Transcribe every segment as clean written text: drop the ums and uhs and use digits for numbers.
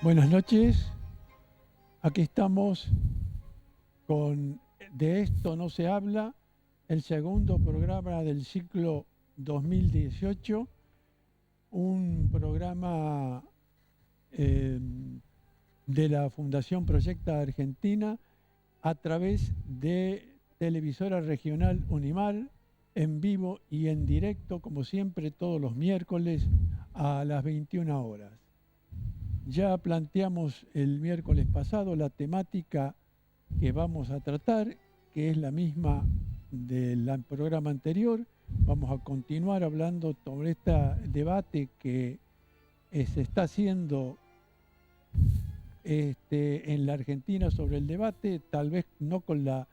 Buenas noches, aquí estamos con De esto no se habla, el segundo programa del ciclo 2018, un programa eh, de la Fundación Proyecta Argentina a través de Televisora Regional Unimar, en vivo y en directo, como siempre, todos los miércoles a las 21 horas. Ya planteamos el miércoles pasado la temática que vamos a tratar, que es la misma del programa anterior. Vamos a continuar hablando sobre este debate que se está haciendo en la Argentina sobre el debate, tal vez no con la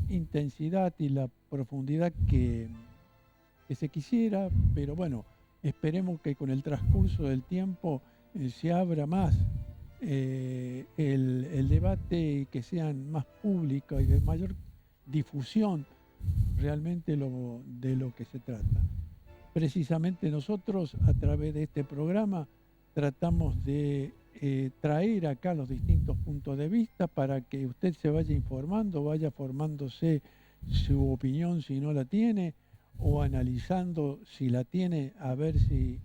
intensidad y la profundidad que se quisiera, pero bueno, esperemos que con el transcurso del tiempo se abra más el debate y que sean más públicos y de mayor difusión realmente de lo que se trata. Precisamente nosotros a través de este programa tratamos de traer acá los distintos puntos de vista para que usted se vaya informando, vaya formándose su opinión si no la tiene, o analizando si la tiene, a ver si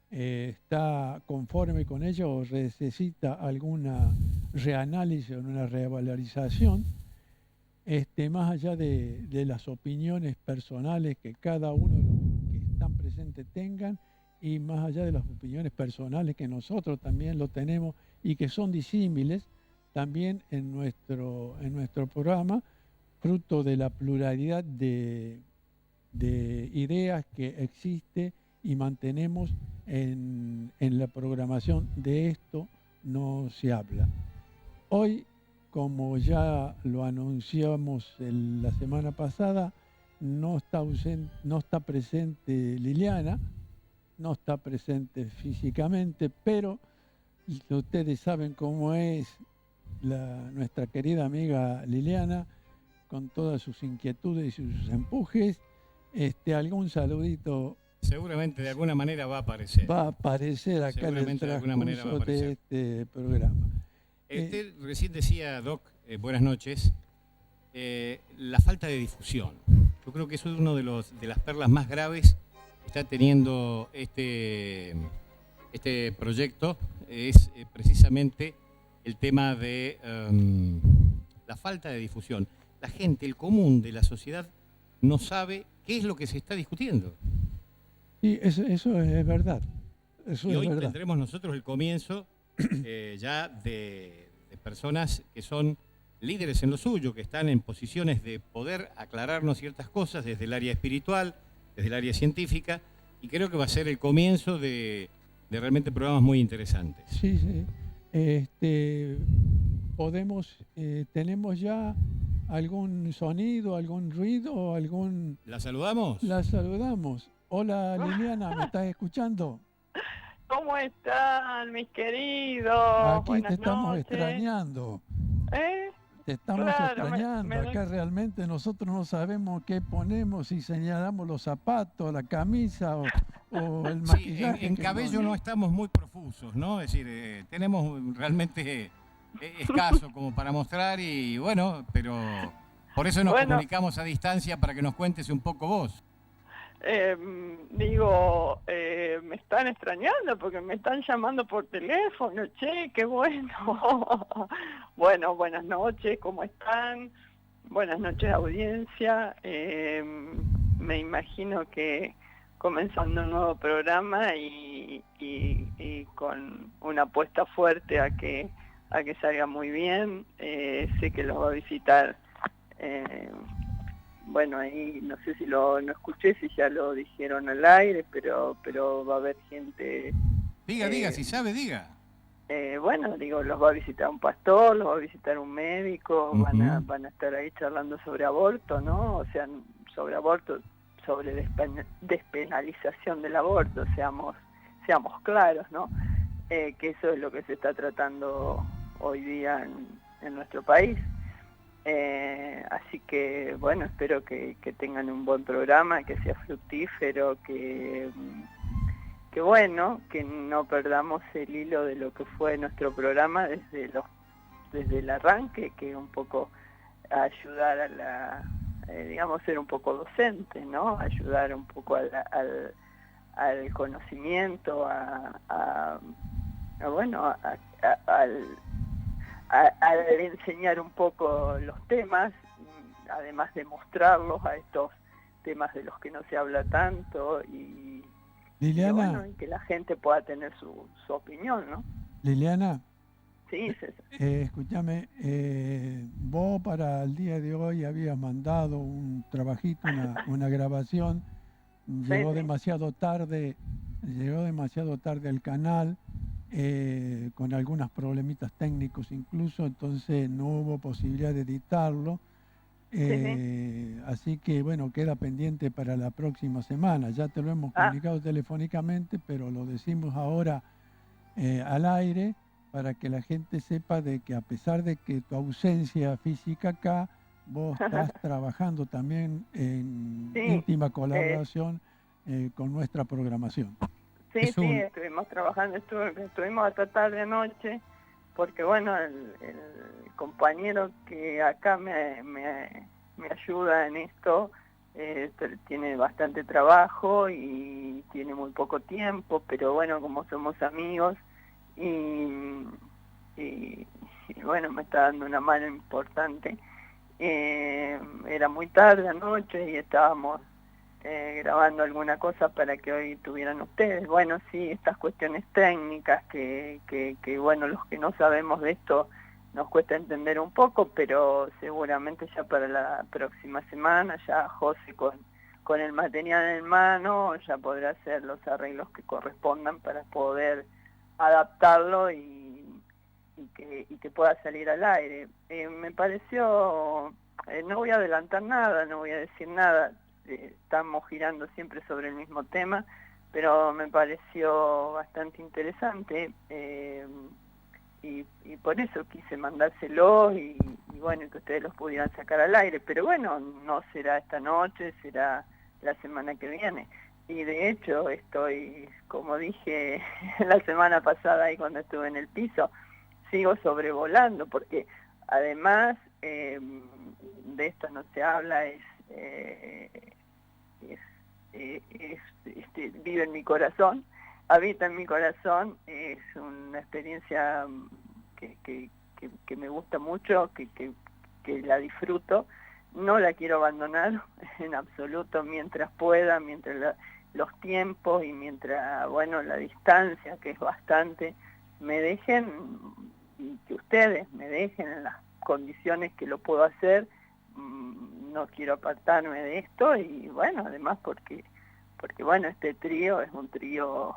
está conforme con ello o necesita alguna reanálisis o una revalorización, más allá de las opiniones personales que cada uno de los que están presentes tengan, y más allá de las opiniones personales que nosotros también lo tenemos y que son disímiles también en nuestro programa, fruto de la pluralidad de ideas que existe y mantenemos en la programación. De esto no se habla. Hoy, como ya lo anunciamos la semana pasada, no está presente Liliana, no está presente físicamente, pero ustedes saben cómo es nuestra querida amiga Liliana, con todas sus inquietudes y sus empujes. Algún saludito. Seguramente de alguna manera va a aparecer. Va a aparecer acá en el transcurso de este programa. Recién decía, Doc, buenas noches, la falta de difusión. Yo creo que eso es uno de las perlas más graves que está teniendo este proyecto, es precisamente el tema de la falta de difusión. La gente, el común de la sociedad, no sabe qué es lo que se está discutiendo. Sí, eso es verdad. Y hoy tendremos nosotros el comienzo ya de personas que son líderes en lo suyo, que están en posiciones de poder aclararnos ciertas cosas desde el área espiritual, desde el área científica, y creo que va a ser el comienzo de realmente programas muy interesantes. Sí, sí. Tenemos ya algún sonido, algún ruido, algún... ¿La saludamos? La saludamos. Hola Liliana, ¿me estás escuchando? ¿Cómo están, mis queridos? Aquí Buenas te estamos noches. extrañando. ¿Eh? Te estamos extrañando. Acá realmente nosotros no sabemos qué ponemos, si señalamos los zapatos, la camisa o el maquillaje. Sí, en cabello no estamos muy profusos, ¿no? Es decir, tenemos realmente escaso como para mostrar y bueno, pero por eso nos comunicamos a distancia para que nos cuentes un poco vos. Me están extrañando porque me están llamando por teléfono, che, qué bueno. Bueno, buenas noches, ¿cómo están? Buenas noches, audiencia. Me imagino que comenzando un nuevo programa y con una apuesta fuerte a que salga muy bien. Sé que los va a visitar. Bueno, ahí no sé si no escuché, si ya lo dijeron al aire, pero va a haber gente... Diga, si sabe, diga. Los va a visitar un pastor, los va a visitar un médico, van a estar ahí charlando sobre aborto, ¿no? O sea, sobre aborto, sobre despenalización del aborto, seamos claros, ¿no? Que eso es lo que se está tratando hoy día en nuestro país. Así que, bueno, espero que tengan un buen programa, que sea fructífero, que bueno, que no perdamos el hilo de lo que fue nuestro programa desde el arranque, que un poco ayudar a digamos, ser un poco docente, ¿no? Ayudar un poco al conocimiento, al enseñar un poco los temas, además de mostrarlos a estos temas de los que no se habla tanto y Liliana, y que la gente pueda tener su opinión, ¿no? Liliana, Sí, César. escúchame, vos para el día de hoy habías mandado un trabajito, una grabación, llegó Sí. demasiado tarde al canal, con algunos problemitas técnicos incluso, entonces no hubo posibilidad de editarlo. Así que bueno, queda pendiente para la próxima semana. Ya te lo hemos comunicado telefónicamente, pero lo decimos ahora al aire para que la gente sepa de que a pesar de que tu ausencia física acá, vos estás trabajando también en íntima colaboración con nuestra programación. Sí, estuvimos trabajando, estuvimos hasta tarde anoche, porque bueno, el compañero que acá me ayuda en esto tiene bastante trabajo y tiene muy poco tiempo, pero bueno, como somos amigos y bueno, me está dando una mano importante. Era muy tarde anoche y estábamos grabando alguna cosa para que hoy tuvieran ustedes. Bueno, sí, estas cuestiones técnicas que bueno, los que no sabemos de esto nos cuesta entender un poco, pero seguramente ya para la próxima semana ya José con el material en mano ya podrá hacer los arreglos que correspondan para poder adaptarlo y que pueda salir al aire. Me pareció, no voy a adelantar nada, no voy a decir nada, estamos girando siempre sobre el mismo tema, pero me pareció bastante interesante y por eso quise mandárselo y bueno, que ustedes los pudieran sacar al aire, pero bueno, no será esta noche, será la semana que viene. Y de hecho estoy, como dije la semana pasada ahí cuando estuve en el piso, sigo sobrevolando porque además de esto no se habla, vive en mi corazón, habita en mi corazón, es una experiencia que me gusta mucho, que la disfruto, no la quiero abandonar en absoluto mientras pueda, mientras los tiempos y mientras, bueno, la distancia, que es bastante, me dejen y que ustedes me dejen en las condiciones que lo puedo hacer. No quiero apartarme de esto y bueno, además porque bueno, este trío es un trío,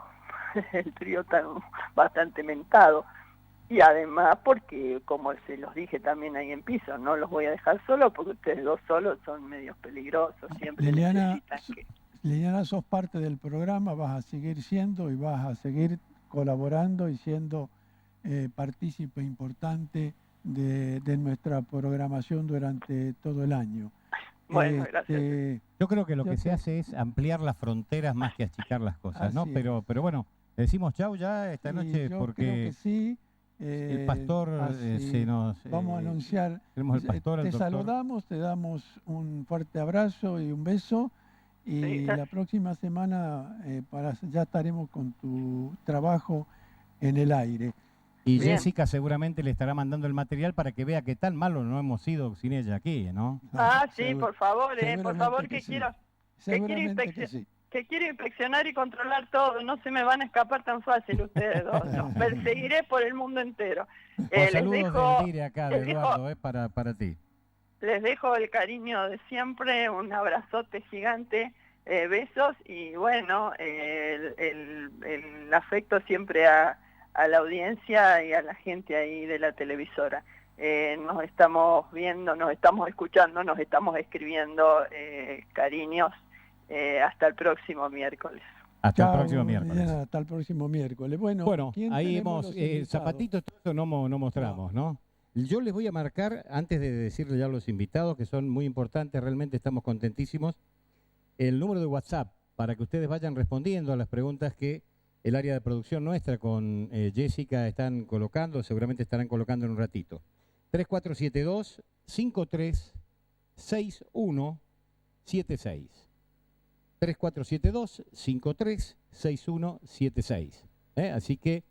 el trío tan bastante mentado, y además porque, como se los dije también ahí en piso, no los voy a dejar solos porque ustedes dos solos son medios peligrosos, siempre Liliana, necesitan Liliana, sos parte del programa, vas a seguir siendo y vas a seguir colaborando y siendo partícipe importante de nuestra programación durante todo el año. Bueno, gracias. Yo creo que lo que se hace es ampliar las fronteras más que achicar las cosas, ¿no? Pero bueno, le decimos chau ya esta noche yo porque creo que sí. el pastor se nos... vamos a anunciar. Tenemos el pastor, el te doctor. saludamos, te damos un fuerte abrazo y un beso. Y la próxima semana ya estaremos con tu trabajo en el aire. Y bien. Jessica seguramente le estará mandando el material para que vea qué tan malo no hemos sido sin ella aquí, ¿no? Sí, por favor, que sí. quiero... Seguramente que sí. Que quiero inspeccionar y controlar todo, no se me van a escapar tan fácil ustedes dos, los perseguiré por el mundo entero. Saludos del Dire acá, de Eduardo, para ti. Les dejo el cariño de siempre, un abrazote gigante, besos y bueno, el afecto siempre a la audiencia y a la gente ahí de la televisora. Nos estamos viendo, nos estamos escuchando, nos estamos escribiendo, cariños. Hasta el próximo miércoles. Hasta el próximo miércoles. Hasta el próximo miércoles. Bueno ahí hemos zapatitos, todo eso no mostramos, ¿no? Yo les voy a marcar, antes de decirle ya a los invitados, que son muy importantes, realmente estamos contentísimos, el número de WhatsApp, para que ustedes vayan respondiendo a las preguntas que el área de producción nuestra con Jessica están colocando, seguramente estarán colocando en un ratito. 3472-536176. 3472-536176. Así que,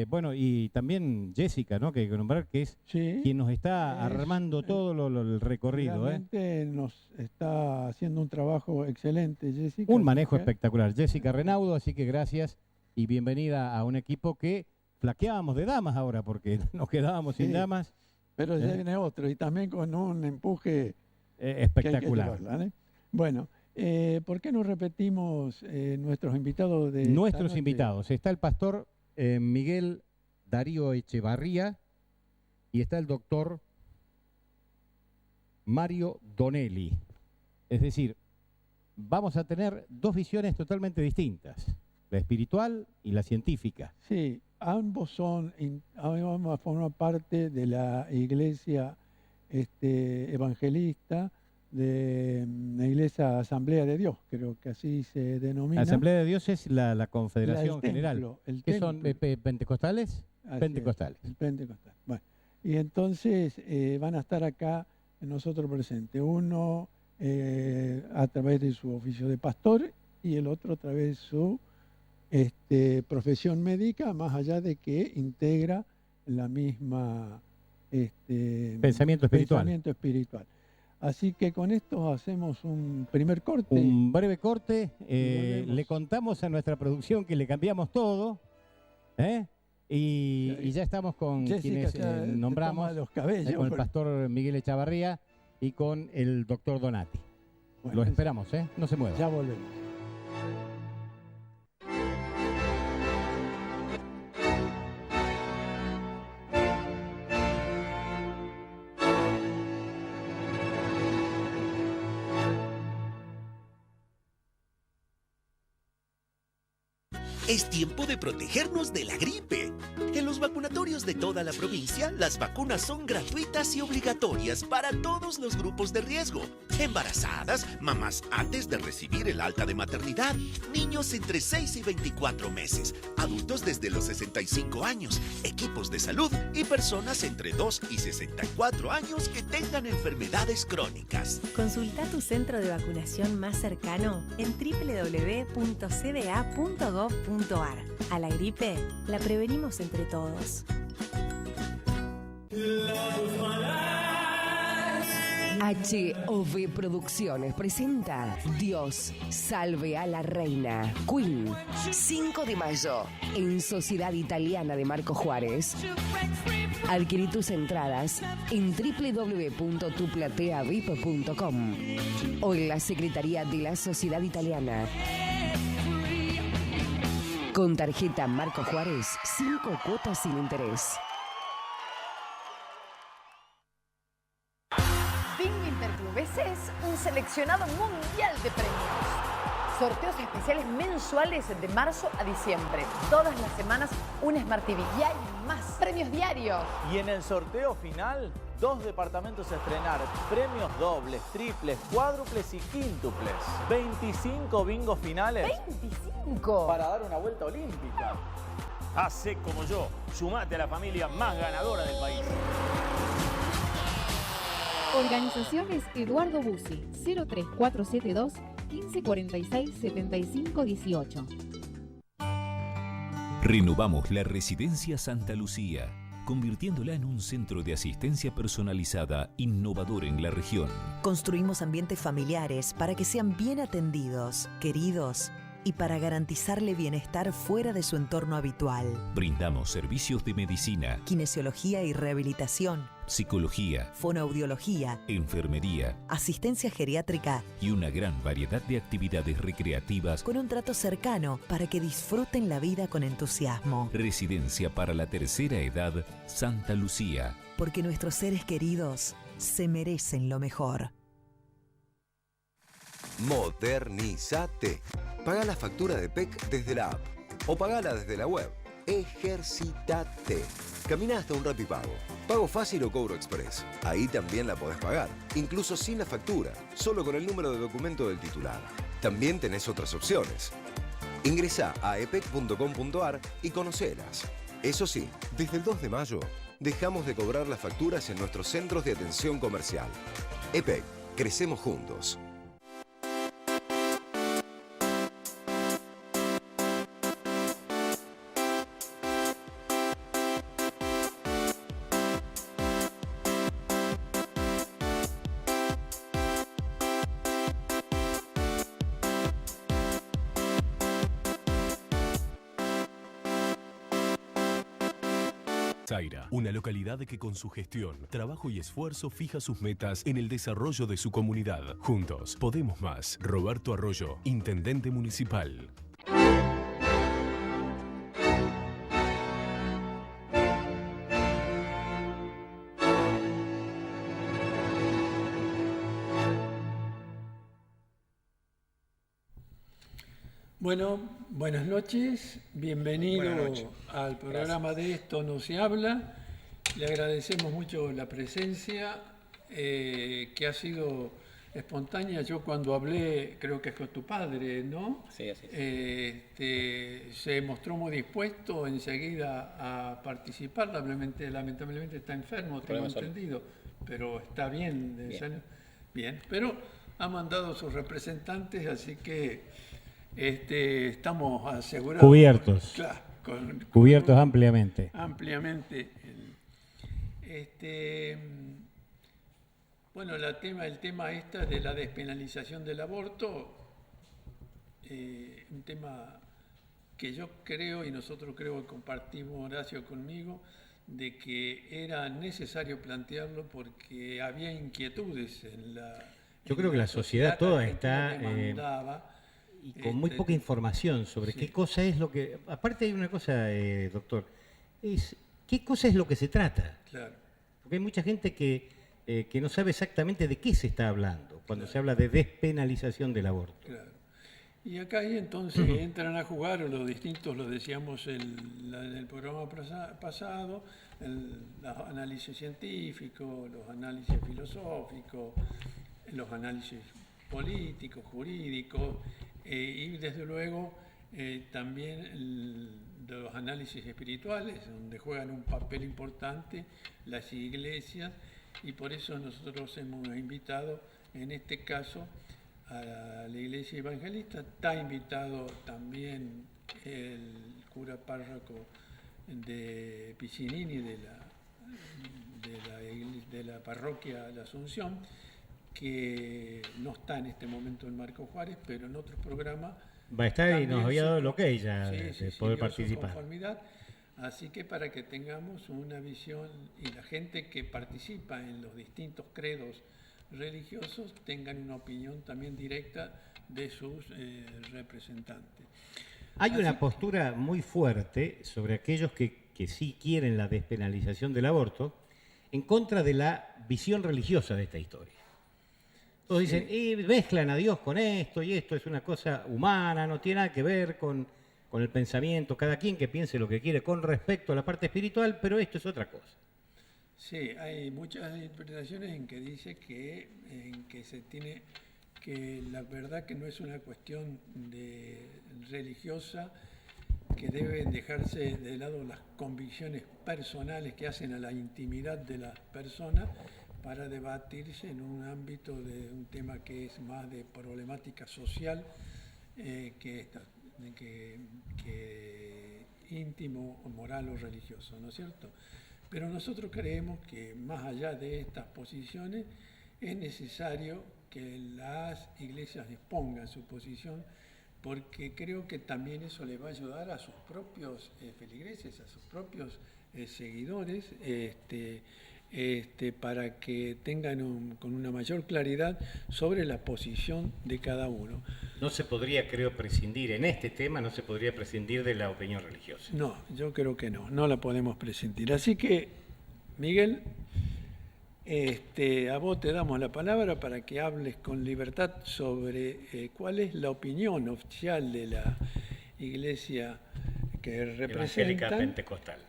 bueno, y también Jessica, ¿no? Que hay que nombrar que es quien nos está armando todo el recorrido. Realmente nos está haciendo un trabajo excelente, Jessica. Un manejo espectacular. Jessica Renaudo, así que gracias y bienvenida a un equipo que flaqueábamos de damas ahora, porque nos quedábamos sin damas. Pero ya viene otro, y también con un empuje espectacular. Que hay que llevarla, Bueno, ¿por qué no repetimos nuestros invitados de Nuestros invitados. Está el pastor Miguel Darío Echevarría y está el doctor Mario Donelli. Es decir, vamos a tener dos visiones totalmente distintas, la espiritual y la científica. Sí, ambos forman parte de la iglesia evangelista, de la iglesia Asamblea de Dios, creo que así se denomina. Asamblea de Dios es la confederación general. ¿Qué son pentecostales? Pentecostales. El pentecostal. Bueno, y entonces van a estar acá nosotros presentes. Uno a través de su oficio de pastor y el otro a través de su profesión médica, más allá de que integra la misma pensamiento espiritual. Así que con esto hacemos un primer corte. Un breve corte. Le contamos a nuestra producción que le cambiamos todo. Y ya estamos con Jessica, quienes nombramos, los cabellos, con el pastor Miguel Echevarría y con el doctor Donati. Bueno, los esperamos, no se muevan. Ya volvemos. Es tiempo de protegernos de la gripe. En los vacunatorios de toda la provincia, las vacunas son gratuitas y obligatorias para todos los grupos de riesgo. Embarazadas, mamás antes de recibir el alta de maternidad, niños entre 6 y 24 meses, adultos desde los 65 años, equipos de salud y personas entre 2 y 64 años que tengan enfermedades crónicas. Consulta tu centro de vacunación más cercano en www.cda.gov.ar. A la gripe la prevenimos entre todos. HOV Producciones presenta Dios salve a la reina, Queen, 5 de mayo, en Sociedad Italiana de Marco Juárez. Adquirí tus entradas en www.tuplateavip.com o en la Secretaría de la Sociedad Italiana. Con tarjeta Marco Juárez, 5 cuotas sin interés. Bingo Interclubes es un seleccionado mundial de premios. Sorteos especiales mensuales de marzo a diciembre. Todas las semanas un Smart TV y hay más premios diarios. Y en el sorteo final, 2 departamentos a estrenar, premios dobles, triples, cuádruples y quíntuples. 25 bingos finales. ¡25! Para dar una vuelta olímpica. Hacé como yo, sumate a la familia más ganadora del país. Organizaciones Eduardo Bussi, 03472 1546 7518. Renovamos la Residencia Santa Lucía, convirtiéndola en un centro de asistencia personalizada innovador en la región. Construimos ambientes familiares para que sean bien atendidos, queridos y para garantizarle bienestar fuera de su entorno habitual. Brindamos servicios de medicina, kinesiología y rehabilitación, psicología, fonoaudiología, enfermería, asistencia geriátrica y una gran variedad de actividades recreativas con un trato cercano para que disfruten la vida con entusiasmo. Residencia para la tercera edad Santa Lucía. Porque nuestros seres queridos se merecen lo mejor. Modernizate. Paga la factura de PEC desde la app o pagala desde la web. Ejercitate. Camina hasta un Rapipago. Pago fácil o cobro express. Ahí también la podés pagar, incluso sin la factura, solo con el número de documento del titular. También tenés otras opciones. Ingresá a epec.com.ar y conocelas. Eso sí, desde el 2 de mayo dejamos de cobrar las facturas en nuestros centros de atención comercial. EPEC, crecemos juntos. Zaira, una localidad que con su gestión, trabajo y esfuerzo fija sus metas en el desarrollo de su comunidad. Juntos, podemos más. Roberto Arroyo, Intendente Municipal. Bueno, buenas noches, bienvenido Buenas noches. al programa de Esto No Se Habla. Le agradecemos mucho la presencia, que ha sido espontánea. Yo cuando hablé, creo que es con tu padre, ¿no? Sí, así es. Se mostró muy dispuesto enseguida a participar. Lamentablemente está enfermo, tengo entendido, pero está bien. Bien, pero ha mandado sus representantes, así que estamos asegurados. Cubiertos. Claro, Cubiertos ampliamente. Ampliamente. Bueno, el tema de la despenalización del aborto, un tema que yo creo, y nosotros creo que compartimos, Horacio, conmigo, de que era necesario plantearlo porque había inquietudes en la... Yo creo que la sociedad toda está... demandaba, y con muy poca información sobre qué cosa es lo que... Aparte hay una cosa, doctor, es qué cosa es lo que se trata. Claro. Porque hay mucha gente que no sabe exactamente de qué se está hablando cuando se habla de despenalización del aborto. Claro. Y acá ahí entonces entran a jugar los distintos, lo decíamos en el programa pasado, los análisis científicos, los análisis filosóficos, los análisis políticos, jurídicos, y desde luego también los análisis espirituales, donde juegan un papel importante las iglesias, y por eso nosotros hemos invitado, en este caso, a la iglesia evangelista. Está invitado también el cura párroco de Piccinini de la parroquia La Asunción, que no está en este momento en Marco Juárez, pero en otros programas va a estar y nos había dado el ok ya de poder dio participar. Su conformidad. Así que para que tengamos una visión y la gente que participa en los distintos credos religiosos tengan una opinión también directa de sus representantes. Hay una postura muy fuerte sobre aquellos que sí quieren la despenalización del aborto en contra de la visión religiosa de esta historia. Todos dicen, y mezclan a Dios con esto, y esto es una cosa humana, no tiene nada que ver con el pensamiento, cada quien que piense lo que quiere con respecto a la parte espiritual, pero esto es otra cosa. Sí, hay muchas interpretaciones en que dice que se tiene que la verdad que no es una cuestión religiosa, que deben dejarse de lado las convicciones personales que hacen a la intimidad de las personas para debatirse en un ámbito de un tema que es más de problemática social que íntimo, moral o religioso, ¿no es cierto? Pero nosotros creemos que más allá de estas posiciones es necesario que las iglesias expongan su posición, porque creo que también eso le va a ayudar a sus propios feligreses, a sus propios seguidores, para que tengan con una mayor claridad sobre la posición de cada uno. No se podría, creo, prescindir, en este tema no se podría prescindir de la opinión religiosa. No, yo creo que no la podemos prescindir. Así que, Miguel, a vos te damos la palabra para que hables con libertad sobre cuál es la opinión oficial de la iglesia que representa evangélica pentecostal.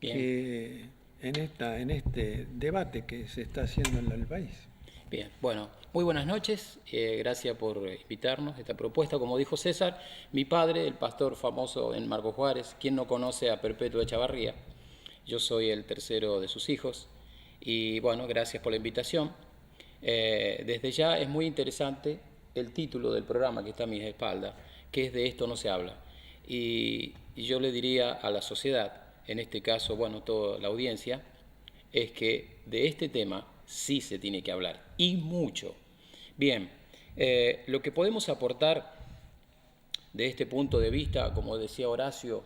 En este debate que se está haciendo en el país. Bien, bueno, muy buenas noches, gracias por invitarnos a esta propuesta. Como dijo César, mi padre, el pastor famoso en Marcos Juárez, quien no conoce a Perpetuo Echavarría, yo soy el tercero de sus hijos, y bueno, gracias por la invitación. Desde ya es muy interesante el título del programa que está a mi espalda, que es De esto no se habla, y yo le diría a la sociedad, en este caso, bueno, toda la audiencia, es que de este tema sí se tiene que hablar, y mucho. Bien, lo que podemos aportar de este punto de vista, como decía Horacio,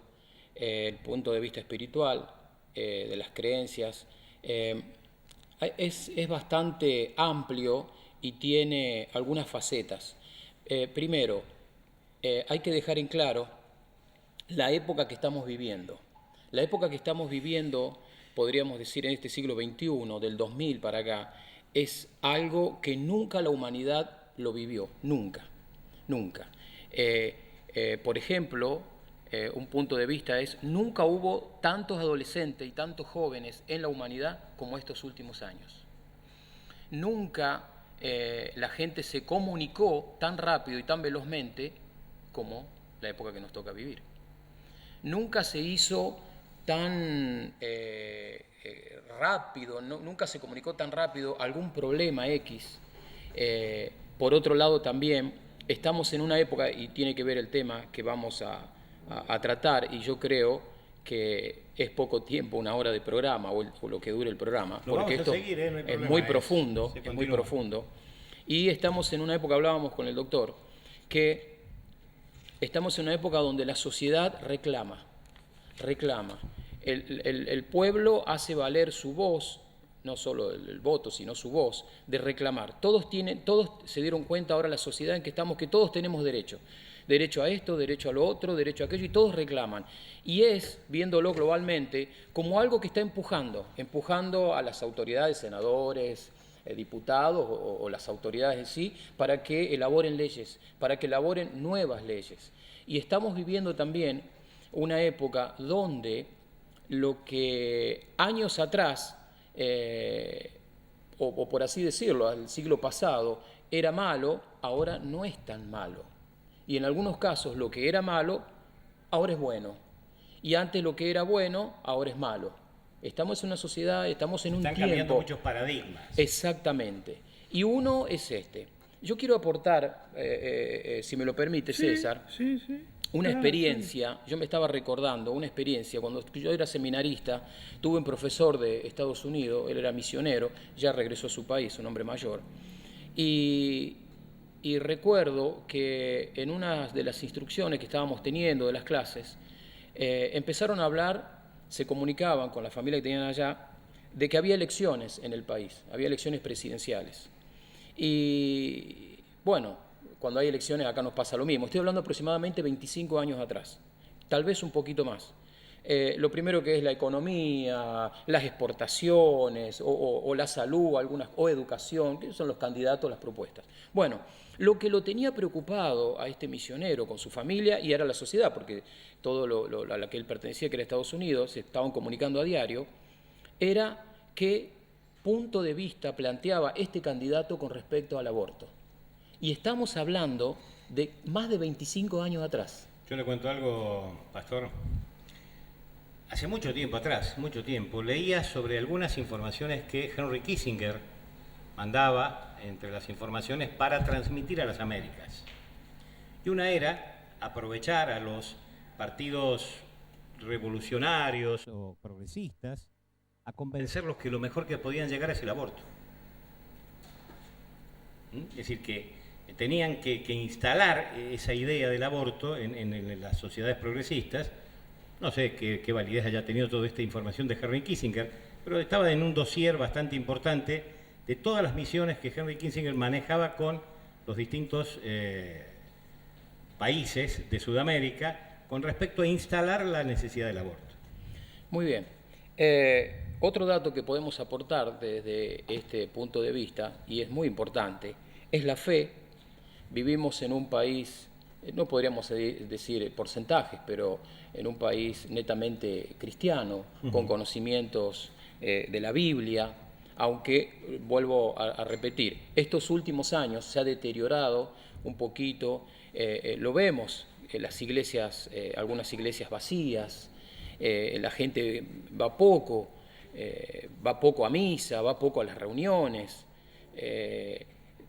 el punto de vista espiritual, de las creencias, es bastante amplio y tiene algunas facetas. Primero, hay que dejar en claro la época que estamos viviendo. La época que estamos viviendo, podríamos decir en este siglo XXI, del 2000 para acá, es algo que nunca la humanidad lo vivió, nunca, nunca. Por ejemplo, un punto de vista es, nunca hubo tantos adolescentes y tantos jóvenes en la humanidad como estos últimos años. Nunca la gente se comunicó tan rápido y tan velozmente como la época que nos toca vivir. Nunca se hizo tan rápido, nunca se comunicó tan rápido algún problema X. Por otro lado también estamos en una época, y tiene que ver el tema que vamos a tratar, y yo creo que es poco tiempo, una hora de programa o lo que dure el programa, porque esto no es muy profundo, es muy profundo, y estamos en una época, hablábamos con el doctor, que estamos en una época donde la sociedad reclama. El pueblo hace valer su voz, no solo el voto, sino su voz, de reclamar. Todos se dieron cuenta ahora la sociedad en que estamos, que todos tenemos derecho. Derecho a esto, derecho a lo otro, derecho a aquello, y todos reclaman. Y es, viéndolo globalmente, como algo que está empujando a las autoridades, senadores, diputados o las autoridades en sí, para que elaboren leyes, para que elaboren nuevas leyes. Y estamos viviendo también una época donde lo que años atrás, o por así decirlo, al siglo pasado, era malo, ahora no es tan malo. Y en algunos casos lo que era malo, ahora es bueno. Y antes lo que era bueno, ahora es malo. Estamos en una sociedad, estamos en un tiempo... Están cambiando muchos paradigmas. Exactamente. Y uno es este. Yo quiero aportar, si me lo permite, César, una experiencia. Yo me estaba recordando una experiencia cuando yo era seminarista. Tuve un profesor de Estados Unidos, él era misionero, ya regresó a su país, un hombre mayor. Y recuerdo que en una de las instrucciones que estábamos teniendo de las clases, empezaron a hablar, se comunicaban con la familia que tenían allá, de que había elecciones en el país, había elecciones presidenciales. Y bueno, cuando hay elecciones acá nos pasa lo mismo. Estoy hablando aproximadamente 25 años atrás, tal vez un poquito más. Lo primero que es la economía, las exportaciones o la salud, o educación, que son los candidatos, las propuestas. Bueno, lo que lo tenía preocupado a este misionero con su familia, y era la sociedad, porque todo a la que él pertenecía, que era Estados Unidos, se estaban comunicando a diario, era qué punto de vista planteaba este candidato con respecto al aborto. Y estamos hablando de más de 25 años atrás. Yo le cuento algo, pastor. Hace mucho tiempo atrás, leía sobre algunas informaciones que Henry Kissinger mandaba entre las informaciones para transmitir a las Américas. Y una era aprovechar a los partidos revolucionarios o progresistas a convencerlos que lo mejor que podían llegar es el aborto. Es decir, que tenían que instalar esa idea del aborto en las sociedades progresistas. No sé qué validez haya tenido toda esta información de Henry Kissinger, pero estaba en un dossier bastante importante de todas las misiones que Henry Kissinger manejaba con los distintos países de Sudamérica con respecto a instalar la necesidad del aborto. Muy bien. Otro dato que podemos aportar desde este punto de vista, y es muy importante, es la fe. Vivimos en un país, no podríamos decir porcentajes, pero en un país netamente cristiano, con conocimientos de la Biblia. aunque vuelvo a repetir, estos últimos años se ha deteriorado un poquito, lo vemos en las iglesias, algunas iglesias vacías, la gente va poco a misa, va poco a las reuniones.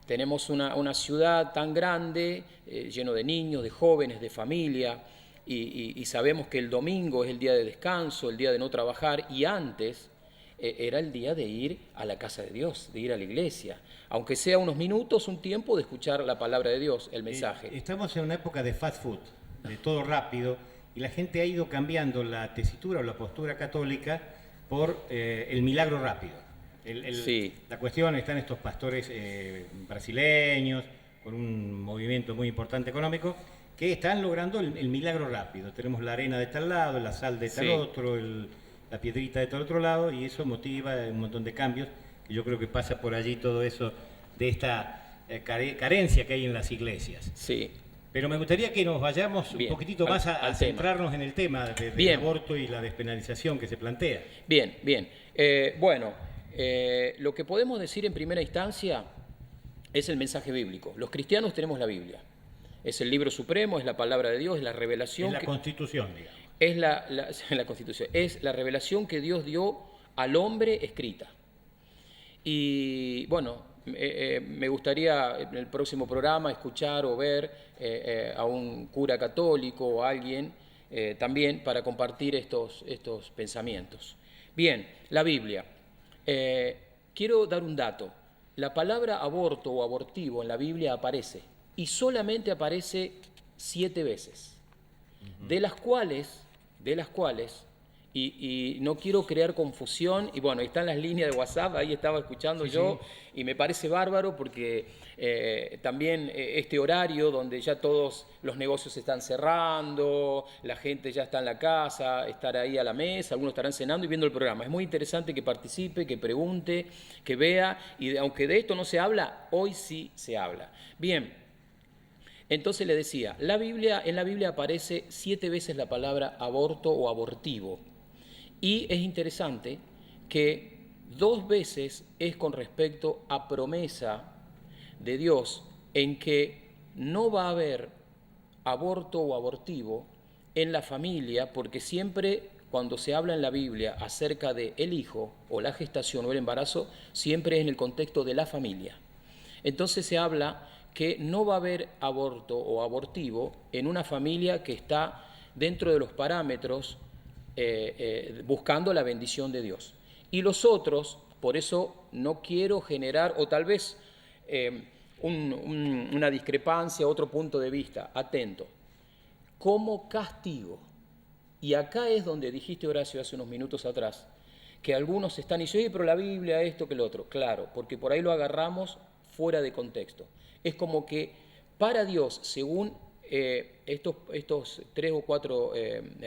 Tenemos una ciudad tan grande, lleno de niños, de jóvenes, de familia, y sabemos que el domingo es el día de descanso, el día de no trabajar, y antes era el día de ir a la casa de Dios, de ir a la iglesia, aunque sea unos minutos, un tiempo de escuchar la palabra de Dios, el mensaje. Estamos en una época de fast food, de todo rápido, y la gente ha ido cambiando la tesitura o la postura católica por el milagro rápido. Sí. La cuestión está en estos pastores brasileños, con un movimiento muy importante económico, que están logrando el milagro rápido. Tenemos la arena de tal lado, la sal de tal otro, la piedrita de tal otro lado, y eso motiva un montón de cambios. Y yo creo que pasa por allí todo eso de esta carencia que hay en las iglesias. Sí. Pero me gustaría que nos vayamos un poquitito más a centrarnos en el tema del aborto y la despenalización que se plantea. Bien. Lo que podemos decir en primera instancia es el mensaje bíblico. Los cristianos tenemos la Biblia. Es el libro supremo, es la palabra de Dios, es la revelación. Es la Constitución, digamos. Es la Constitución. Es la revelación que Dios dio al hombre escrita. Y bueno, me gustaría en el próximo programa escuchar o ver a un cura católico o a alguien también para compartir estos pensamientos. Bien, la Biblia. Quiero dar un dato. La palabra aborto o abortivo en la Biblia aparece, y solamente aparece 7 veces, de las cuales, y no quiero crear confusión, y bueno, están las líneas de WhatsApp, ahí estaba escuchando yo, y me parece bárbaro porque también este horario donde ya todos los negocios se están cerrando, la gente ya está en la casa, estar ahí a la mesa, algunos estarán cenando y viendo el programa. Es muy interesante que participe, que pregunte, que vea, y aunque de esto no se habla, hoy sí se habla. Bien. Entonces le decía, en la Biblia aparece 7 veces la palabra aborto o abortivo. Y es interesante que 2 veces es con respecto a promesa de Dios en que no va a haber aborto o abortivo en la familia, porque siempre cuando se habla en la Biblia acerca de el hijo o la gestación o el embarazo, siempre es en el contexto de la familia. Entonces se habla que no va a haber aborto o abortivo en una familia que está dentro de los parámetros buscando la bendición de Dios. Y los otros, por eso no quiero generar, o tal vez una discrepancia, otro punto de vista, atento, como castigo. Y acá es donde dijiste, Horacio, hace unos minutos atrás, que algunos están y dicen, pero la Biblia, esto, que lo otro. Claro, porque por ahí lo agarramos fuera de contexto. Es como que para Dios, según estos 3 o 4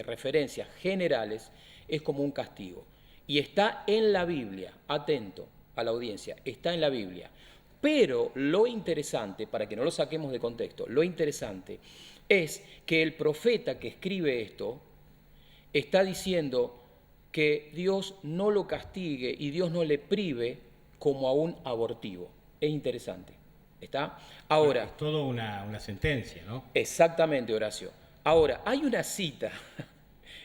referencias generales, es como un castigo. Y está en la Biblia, atento a la audiencia, está en la Biblia. Pero lo interesante, para que no lo saquemos de contexto, lo interesante es que el profeta que escribe esto está diciendo que Dios no lo castigue y Dios no le prive como a un abortivo. Es interesante. ¿Está? Ahora, es todo una sentencia, ¿no? Exactamente, Horacio. Ahora, hay una cita.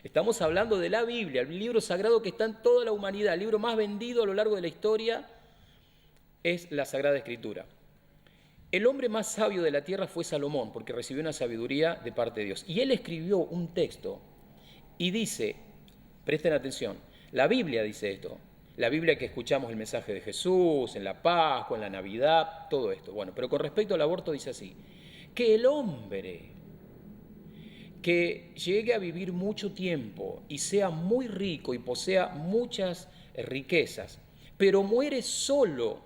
Estamos hablando de la Biblia, el libro sagrado que está en toda la humanidad, el libro más vendido a lo largo de la historia es la Sagrada Escritura. El hombre más sabio de la tierra fue Salomón, porque recibió una sabiduría de parte de Dios. Y él escribió un texto y dice, presten atención, la Biblia dice esto. La Biblia que escuchamos el mensaje de Jesús, en la Pascua, en la Navidad, todo esto. Bueno, pero con respecto al aborto dice así, que el hombre que llegue a vivir mucho tiempo y sea muy rico y posea muchas riquezas, pero muere solo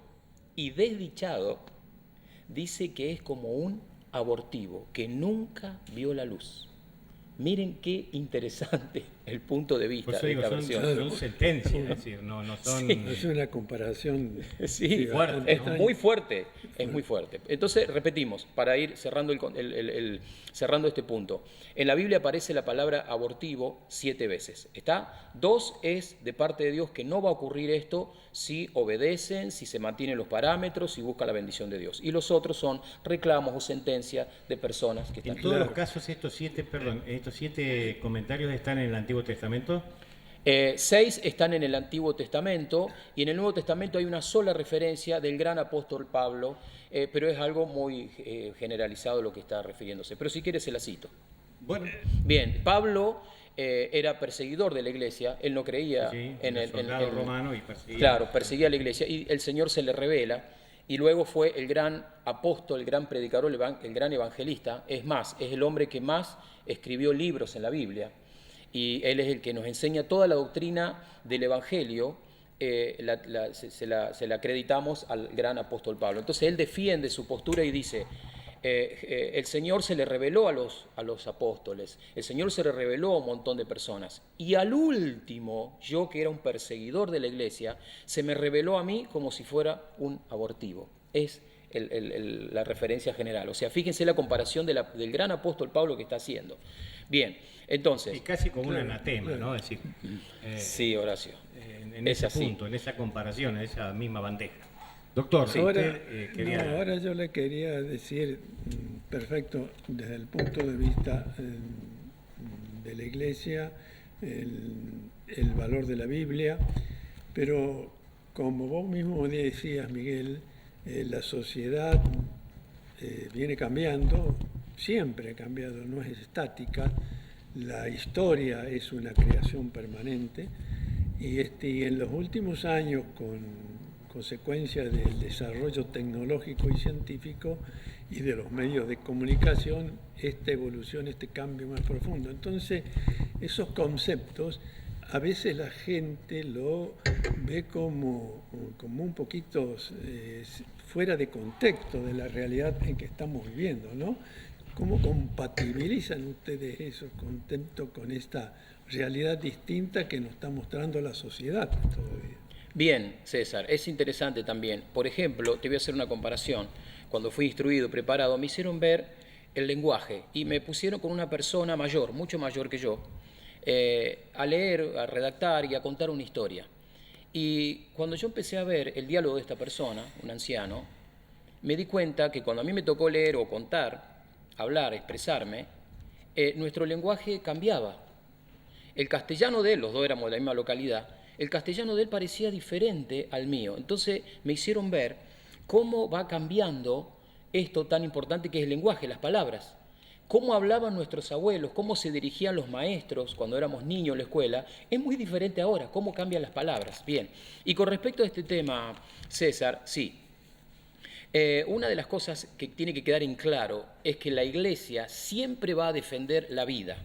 y desdichado, dice que es como un abortivo, que nunca vio la luz. Miren qué interesante el punto de vista Por eso de digo, esta versión. son sentencias, es decir, no son... Sí. Es una comparación. Sí, fuerte, es muy fuerte, es muy fuerte. Entonces, repetimos, para ir cerrando, cerrando este punto. En la Biblia aparece la palabra abortivo 7 veces. ¿Está? 2 es de parte de Dios que no va a ocurrir esto si obedecen, si se mantienen los parámetros, si buscan la bendición de Dios. Y los otros son reclamos o sentencias de personas que están... En todos los casos, estos 7 comentarios están en el Antiguo Testamento. 6 están en el Antiguo Testamento y en el Nuevo Testamento hay una sola referencia del gran apóstol Pablo, pero es algo muy generalizado lo que está refiriéndose. Pero si quieres se la cito. Bueno. Bien, Pablo era perseguidor de la iglesia, él no creía en el soldado romano y perseguía. Claro, perseguía a la iglesia y el Señor se le revela y luego fue el gran apóstol, el gran predicador, el gran evangelista. Es más, es el hombre que más escribió libros en la Biblia. Y él es el que nos enseña toda la doctrina del Evangelio, se la acreditamos al gran apóstol Pablo. Entonces él defiende su postura y dice, el Señor se le reveló a los apóstoles, el Señor se le reveló a un montón de personas, y al último, yo que era un perseguidor de la iglesia, se me reveló a mí como si fuera un abortivo. Es la referencia general. O sea, fíjense la comparación del gran apóstol Pablo que está haciendo. Bien, entonces... Y casi como un anatema, ¿no? Es decir, sí, Horacio. En ese punto, en esa comparación, en esa misma bandeja. Doctor, sí, ahora yo le quería decir, perfecto, desde el punto de vista de la Iglesia, el valor de la Biblia, pero como vos mismo decías, Miguel, la sociedad viene cambiando, siempre ha cambiado, no es estática, la historia es una creación permanente y en los últimos años, con consecuencia del desarrollo tecnológico y científico y de los medios de comunicación, esta evolución, este cambio más profundo. Entonces, esos conceptos a veces la gente lo ve como un poquito fuera de contexto de la realidad en que estamos viviendo, ¿no? ¿Cómo compatibilizan ustedes esos conceptos con esta realidad distinta que nos está mostrando la sociedad todavía? Bien, César, es interesante también. Por ejemplo, te voy a hacer una comparación. Cuando fui instruido, preparado, me hicieron ver el lenguaje y me pusieron con una persona mayor, mucho mayor que yo, a leer, a redactar y a contar una historia. Y cuando yo empecé a ver el diálogo de esta persona, un anciano, me di cuenta que cuando a mí me tocó leer o contar, hablar, expresarme, nuestro lenguaje cambiaba. El castellano de él, los dos éramos de la misma localidad, el castellano de él parecía diferente al mío. Entonces me hicieron ver cómo va cambiando esto tan importante que es el lenguaje, las palabras. Cómo hablaban nuestros abuelos, cómo se dirigían los maestros cuando éramos niños en la escuela, es muy diferente ahora, cómo cambian las palabras. Bien, y con respecto a este tema, César, sí. Una de las cosas que tiene que quedar en claro es que la Iglesia siempre va a defender la vida.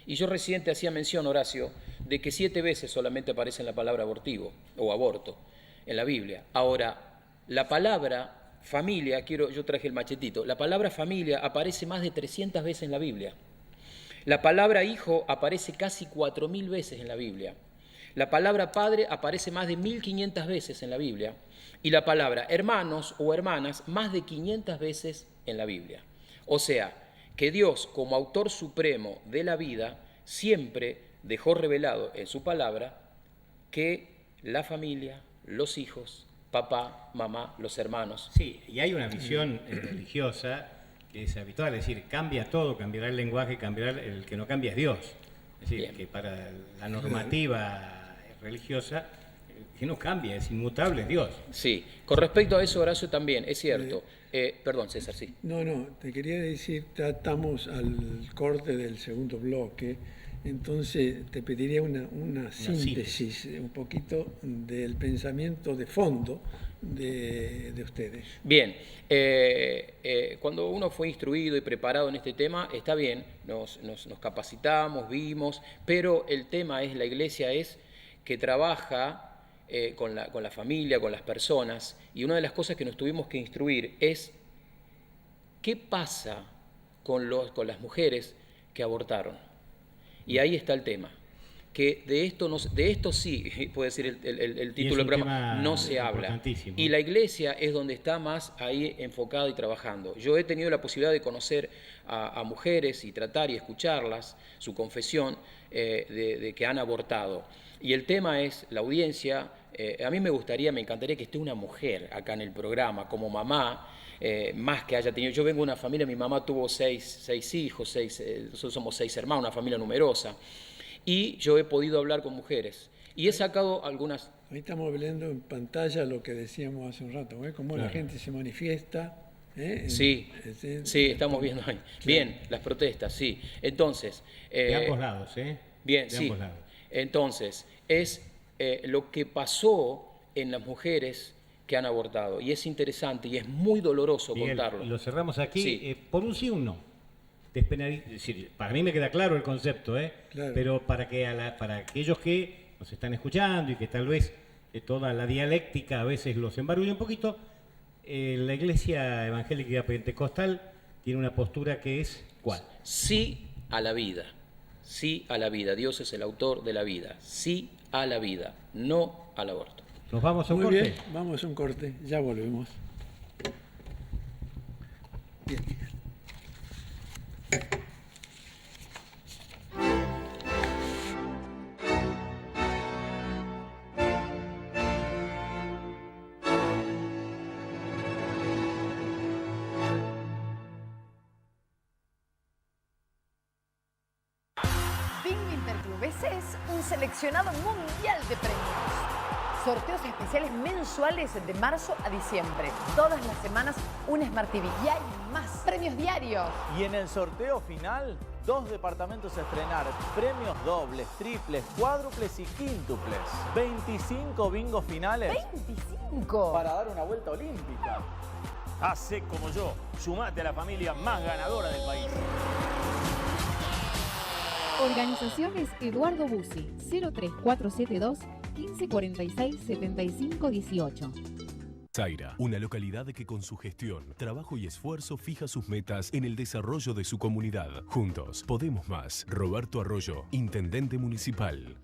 Y yo recién te hacía mención, Horacio, de que 7 veces solamente aparece la palabra abortivo o aborto en la Biblia. Ahora, la palabra familia, yo traje el machetito, la palabra familia aparece más de 300 veces en la Biblia. La palabra hijo aparece casi 4.000 veces en la Biblia. La palabra padre aparece más de 1.500 veces en la Biblia. Y la palabra hermanos o hermanas más de 500 veces en la Biblia. O sea, que Dios, como autor supremo de la vida, siempre dejó revelado en su palabra que la familia, los hijos, papá, mamá, los hermanos. Sí, y hay una visión religiosa que es habitual, es decir, cambia todo, cambiará el lenguaje, cambiará, el que no cambia es Dios. Es decir, que para la normativa religiosa, que no cambia, es inmutable, es Dios. Sí, con respecto a eso, Horacio, también, es cierto. Perdón, César, sí. No, te quería decir, estamos al corte del segundo bloque, entonces te pediría una síntesis, un poquito del pensamiento de fondo de ustedes. Bien, cuando uno fue instruido y preparado en este tema, está bien, nos capacitamos, vimos, pero el tema es, la Iglesia es que trabaja con la familia, con las personas, y una de las cosas que nos tuvimos que instruir es qué pasa con las mujeres que abortaron. Y ahí está el tema. Que de esto sí, puede decir el título del programa, no se habla. Y la iglesia es donde está más ahí enfocado y trabajando. Yo he tenido la posibilidad de conocer a mujeres y tratar y escucharlas, su confesión de que han abortado. Y el tema es la audiencia. A mí me encantaría que esté una mujer acá en el programa, como mamá, más que haya tenido. Yo vengo de una familia, mi mamá tuvo seis hijos, nosotros somos 6 hermanos, una familia numerosa. Y yo he podido hablar con mujeres. Y he sacado algunas... Ahí estamos viendo en pantalla lo que decíamos hace un rato, cómo la gente se manifiesta. Sí, estamos viendo ahí. Claro. Bien, las protestas, sí. Entonces... de ambos lados, Bien, sí. Ambos lados. Entonces, es lo que pasó en las mujeres que han abortado. Y es interesante y es muy doloroso contarlo. Lo cerramos aquí Sí. por un sí o un no. Es decir, para mí me queda claro el concepto, Claro. Pero para aquellos que nos están escuchando y que tal vez toda la dialéctica a veces los embarulla un poquito, la Iglesia Evangélica Pentecostal tiene una postura que es ¿cuál? Sí a la vida. Sí a la vida. Dios es el autor de la vida. Sí a la vida, no al aborto. ¿Nos vamos a un Muy corte? bien, vamos a un corte, ya volvemos. Bien. Bingo Interclubes es un seleccionado mundial de premios. Sorteos especiales mensuales de marzo a diciembre. Todas las semanas un Smart TV y hay más premios diarios. Y en el sorteo final, 2 departamentos a estrenar, premios dobles, triples, cuádruples y quíntuples. 25 bingos finales. ¡25! Para dar una vuelta olímpica. Hace como yo, sumate a la familia más ganadora del país. Organizaciones Eduardo Bussi, 03472 1546 7518. Zaira, una localidad que con su gestión, trabajo y esfuerzo fija sus metas en el desarrollo de su comunidad. Juntos, podemos más. Roberto Arroyo, Intendente Municipal.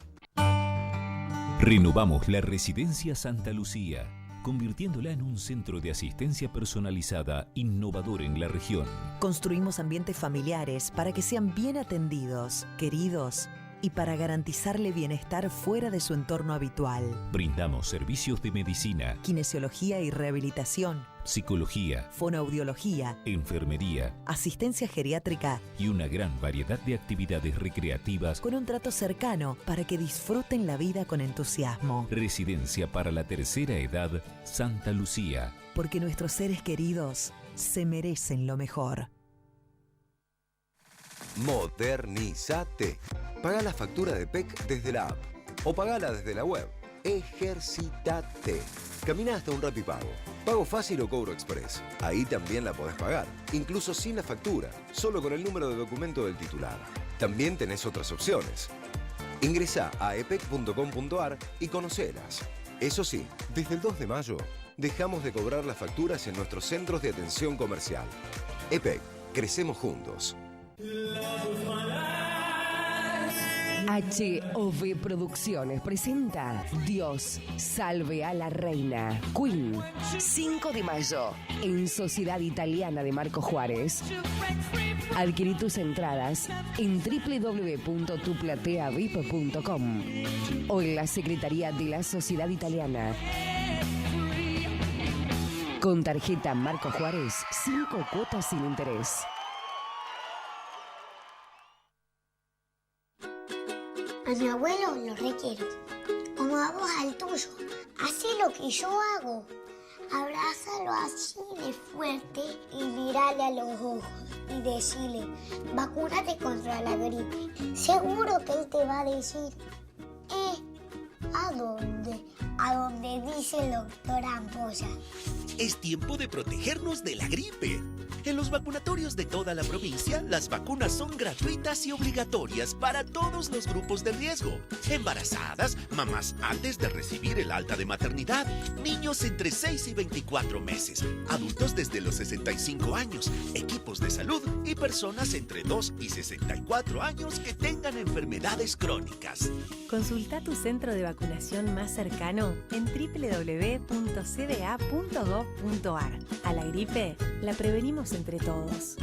Renovamos la Residencia Santa Lucía, convirtiéndola en un centro de asistencia personalizada innovador en la región. Construimos ambientes familiares para que sean bien atendidos, queridos y para garantizarle bienestar fuera de su entorno habitual. Brindamos servicios de medicina, Kinesiología y rehabilitación, psicología, fonoaudiología, enfermería asistencia geriátrica y una gran variedad de actividades recreativas. con un trato cercano para que disfruten la vida con entusiasmo. Residencia para la tercera edad, Santa Lucía. Porque nuestros seres queridos se merecen lo mejor. Modernizate. Paga la factura de PEC desde la app o pagala desde la web. Ejercitate. Camina hasta un Rapipago. Pago fácil o cobro express. Ahí también la podés pagar, incluso sin la factura, solo con el número de documento del titular. También tenés otras opciones. Ingresá a epec.com.ar y conocelas. Eso sí, desde el 2 de mayo, dejamos de cobrar las facturas en nuestros centros de atención comercial. EPEC, crecemos juntos. HOV Producciones presenta Dios salve a la reina. Queen, 5 de mayo, en Sociedad Italiana de Marco Juárez. Adquirí tus entradas en www.tuplateavip.com o en la Secretaría de la Sociedad Italiana. Con tarjeta Marco Juárez, 5 cuotas sin interés. A mi abuelo lo requiero, como a vos al tuyo. Hacé lo que yo hago. Abrázalo así de fuerte y mírale a los ojos y decirle, vacúnate contra la gripe. Seguro que él te va a decir, ¿a dónde? A donde dice el doctor Ampolla. Es tiempo de protegernos de la gripe. En los vacunatorios de toda la provincia, las vacunas son gratuitas y obligatorias para todos los grupos de riesgo. Embarazadas, mamás antes de recibir el alta de maternidad, niños entre 6 y 24 meses, adultos desde los 65 años, equipos de salud y personas entre 2 y 64 años que tengan enfermedades crónicas. Consulta tu centro de vacunación más cercano en www.cda.gov.ar. A la gripe la prevenimos entre todos.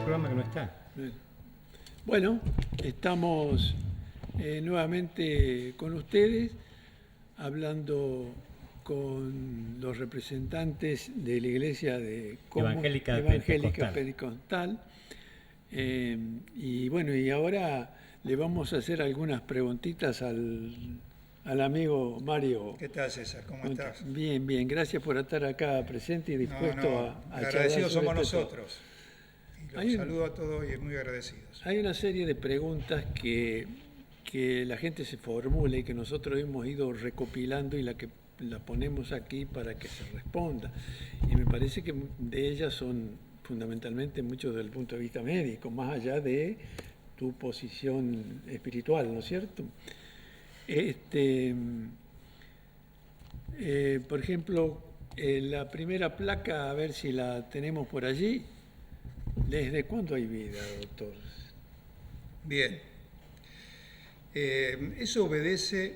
programa que no está. Bueno, estamos nuevamente con ustedes, hablando con los representantes de la Iglesia de Evangélica Pentecostal. Y bueno, y ahora le vamos a hacer algunas preguntitas al amigo Mario. ¿Qué tal, César? ¿Cómo estás? Bien, bien. Gracias por estar acá presente y dispuesto a agradecidos somos nosotros. Y los saludo a todos y muy agradecidos. Hay una serie de preguntas que la gente se formula y que nosotros hemos ido recopilando y la ponemos aquí para que se responda. Y me parece que de ellas son fundamentalmente muchos desde el punto de vista médico, más allá de tu posición espiritual, ¿no es cierto? Por ejemplo, la primera placa, a ver si la tenemos por allí. ¿Desde cuándo hay vida, doctor? Bien. Eso obedece,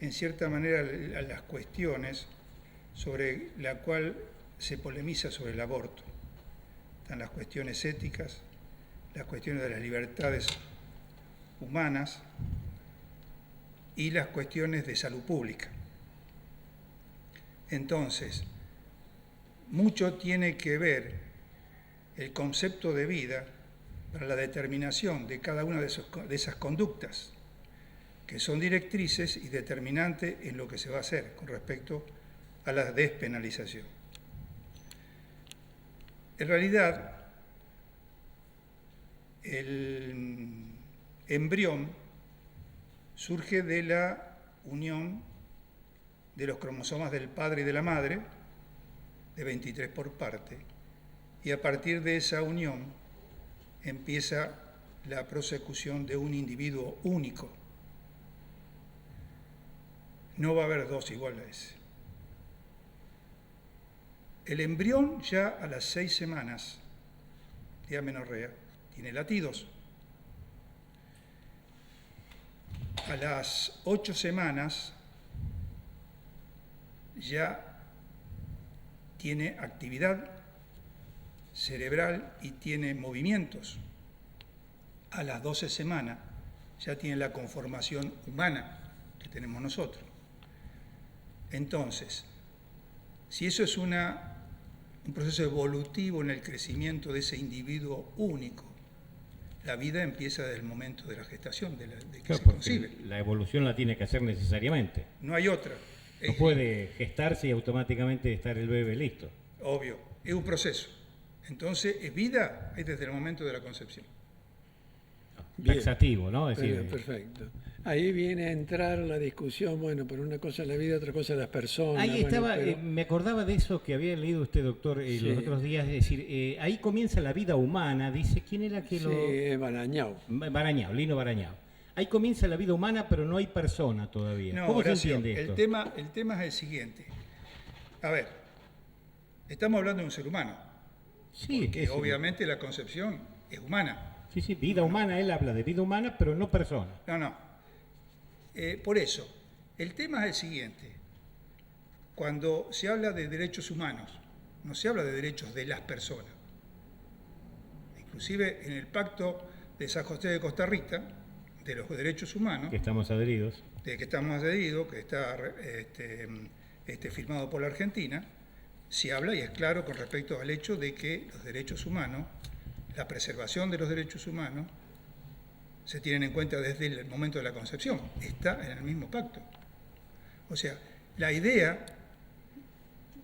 en cierta manera, a las cuestiones sobre la cual se polemiza sobre el aborto. Están las cuestiones éticas, las cuestiones de las libertades humanas y las cuestiones de salud pública. Entonces, mucho tiene que ver el concepto de vida para la determinación de cada una de esas conductas, que son directrices y determinantes en lo que se va a hacer con respecto a la despenalización. En realidad, el embrión surge de la unión de los cromosomas del padre y de la madre, de 23 por parte, y a partir de esa unión empieza la prosecución de un individuo único. No va a haber dos iguales a ese. El embrión ya a las 6 semanas de amenorrea tiene latidos. A las 8 semanas ya tiene actividad cerebral y tiene movimientos. A las 12 semanas ya tiene la conformación humana que tenemos nosotros. Entonces, si eso es un proceso evolutivo en el crecimiento de ese individuo único, la vida empieza desde el momento de la gestación, de que se concibe. La evolución la tiene que hacer necesariamente. No hay otra. No puede gestarse y automáticamente estar el bebé listo. Obvio, es un proceso. Entonces, es vida desde el momento de la concepción. Taxativo, ¿no? Es decir, perfecto. Ahí viene a entrar la discusión, bueno, pero una cosa es la vida, otra cosa es las personas. Ahí estaba, pero... me acordaba de eso que había leído usted, doctor, los otros días, es decir, ahí comienza la vida humana, dice, ¿quién era que lo...? Sí, Barañao. Lino Barañao. Ahí comienza la vida humana, pero no hay persona todavía. No, ¿Cómo Horacio, se entiende esto? El tema es el siguiente. A ver, estamos hablando de un ser humano. Sí, porque obviamente la concepción es humana. Sí, vida humana, él habla de vida humana, pero no persona. No. Por eso, el tema es el siguiente. Cuando se habla de derechos humanos, no se habla de derechos de las personas. Inclusive en el Pacto de San José de Costa Rica, de los derechos humanos, que estamos adheridos, de que está más cedido, que está firmado por la Argentina, se habla y es claro con respecto al hecho de que los derechos humanos, la preservación de los derechos humanos, se tienen en cuenta desde el momento de la concepción. Está en el mismo pacto. O sea, la idea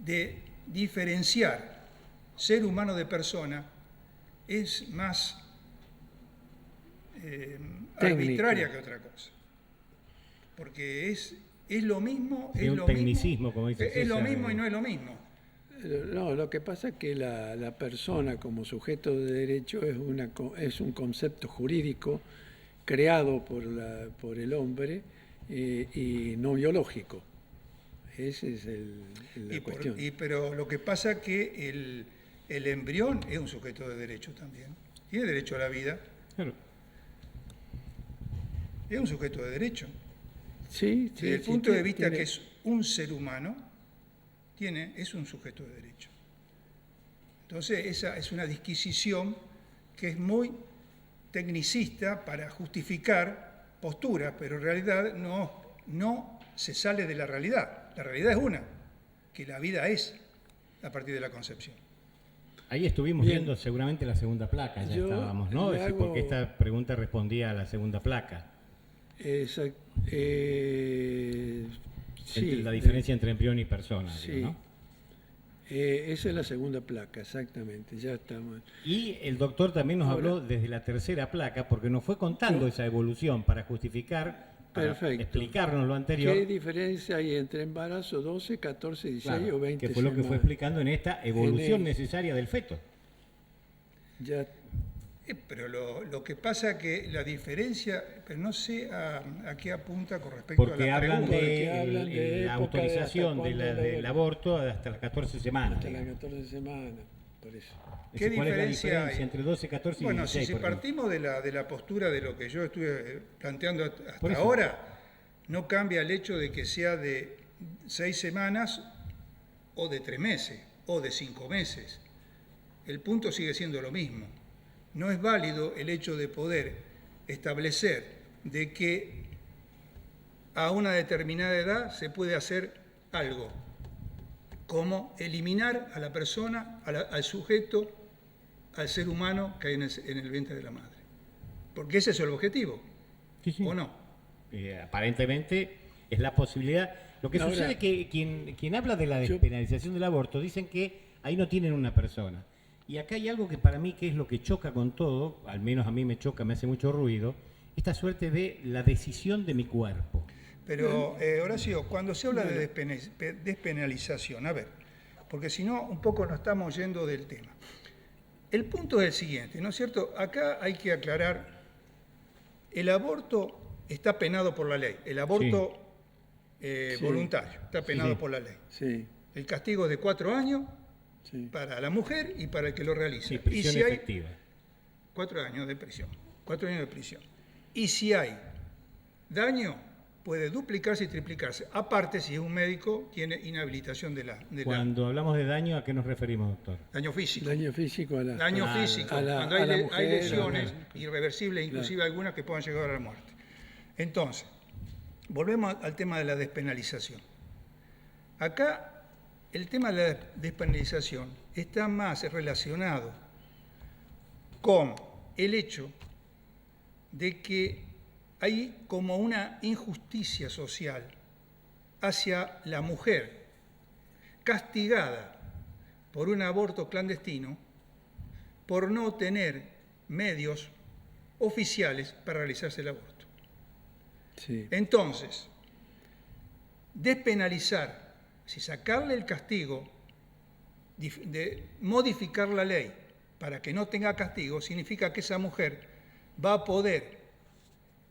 de diferenciar ser humano de persona es más arbitraria que otra cosa. Porque es lo mismo, es lo tecnicismo, mismo, como dice César, es lo mismo y no es lo mismo. No, lo que pasa es que la persona como sujeto de derecho es un concepto jurídico creado por el hombre y no biológico. Esa es la cuestión. Pero lo que pasa es que el embrión es un sujeto de derecho también. Tiene derecho a la vida. Claro. Es un sujeto de derecho. Sí, desde el punto de vista que es un ser humano, es un sujeto de derecho. Entonces, esa es una disquisición que es muy tecnicista para justificar posturas, pero en realidad no se sale de la realidad. La realidad es una, que la vida es a partir de la concepción. Ahí estuvimos viendo seguramente la segunda placa, ya estábamos, ¿no? Porque esta pregunta respondía a la segunda placa. Sí, la diferencia entre embrión y persona, sí. ¿no? Esa es la segunda placa, exactamente, ya estamos. Y el doctor también nos habló desde la tercera placa, porque nos fue contando esa evolución para justificar, para explicarnos lo anterior. ¿Qué diferencia hay entre embarazo 12, 14, 16 o 20 que fue lo que fue explicando en esta evolución necesaria del feto. Ya. Pero lo que pasa que la diferencia, pero no sé a qué apunta con respecto porque a la pregunta. Hablan de la autorización del aborto hasta las 14 semanas. Hasta las 14 semanas, por eso. ¿Qué diferencia hay entre 12, 14 y 16? Bueno, si partimos de la postura de lo que yo estuve planteando hasta ahora, no cambia el hecho de que sea de 6 semanas o de 3 meses o de 5 meses. El punto sigue siendo lo mismo. No es válido el hecho de poder establecer de que a una determinada edad se puede hacer algo, como eliminar a la persona, al sujeto, al ser humano que hay en el vientre de la madre. Porque ese es el objetivo, sí. ¿O no? Aparentemente es la posibilidad. Lo que sucede es que quien habla de la despenalización del aborto dicen que ahí no tienen una persona. Y acá hay algo que para mí que es lo que choca con todo, al menos a mí me choca, me hace mucho ruido, esta suerte de la decisión de mi cuerpo. Pero, Horacio, cuando se habla de despenalización, a ver, porque si no, un poco nos estamos yendo del tema. El punto es el siguiente, ¿no es cierto? Acá hay que aclarar, el aborto está penado por la ley, el aborto voluntario está penado por la ley. Sí. El castigo es de 4 años. Sí. Para la mujer y para el que lo realiza. Sí, prisión efectiva. 4 años de prisión. 4 años de prisión. Y si hay daño, puede duplicarse y triplicarse. Aparte, si es un médico, tiene inhabilitación de la... Cuando hablamos de daño, ¿a qué nos referimos, doctor? Daño físico. Daño físico a la... Daño físico. Cuando hay lesiones irreversibles, inclusive algunas que puedan llegar a la muerte. Entonces, volvemos al tema de la despenalización. Acá... el tema de la despenalización está más relacionado con el hecho de que hay como una injusticia social hacia la mujer castigada por un aborto clandestino por no tener medios oficiales para realizarse el aborto. Sí. Entonces, despenalizar, si sacarle el castigo, de modificar la ley para que no tenga castigo, significa que esa mujer va a poder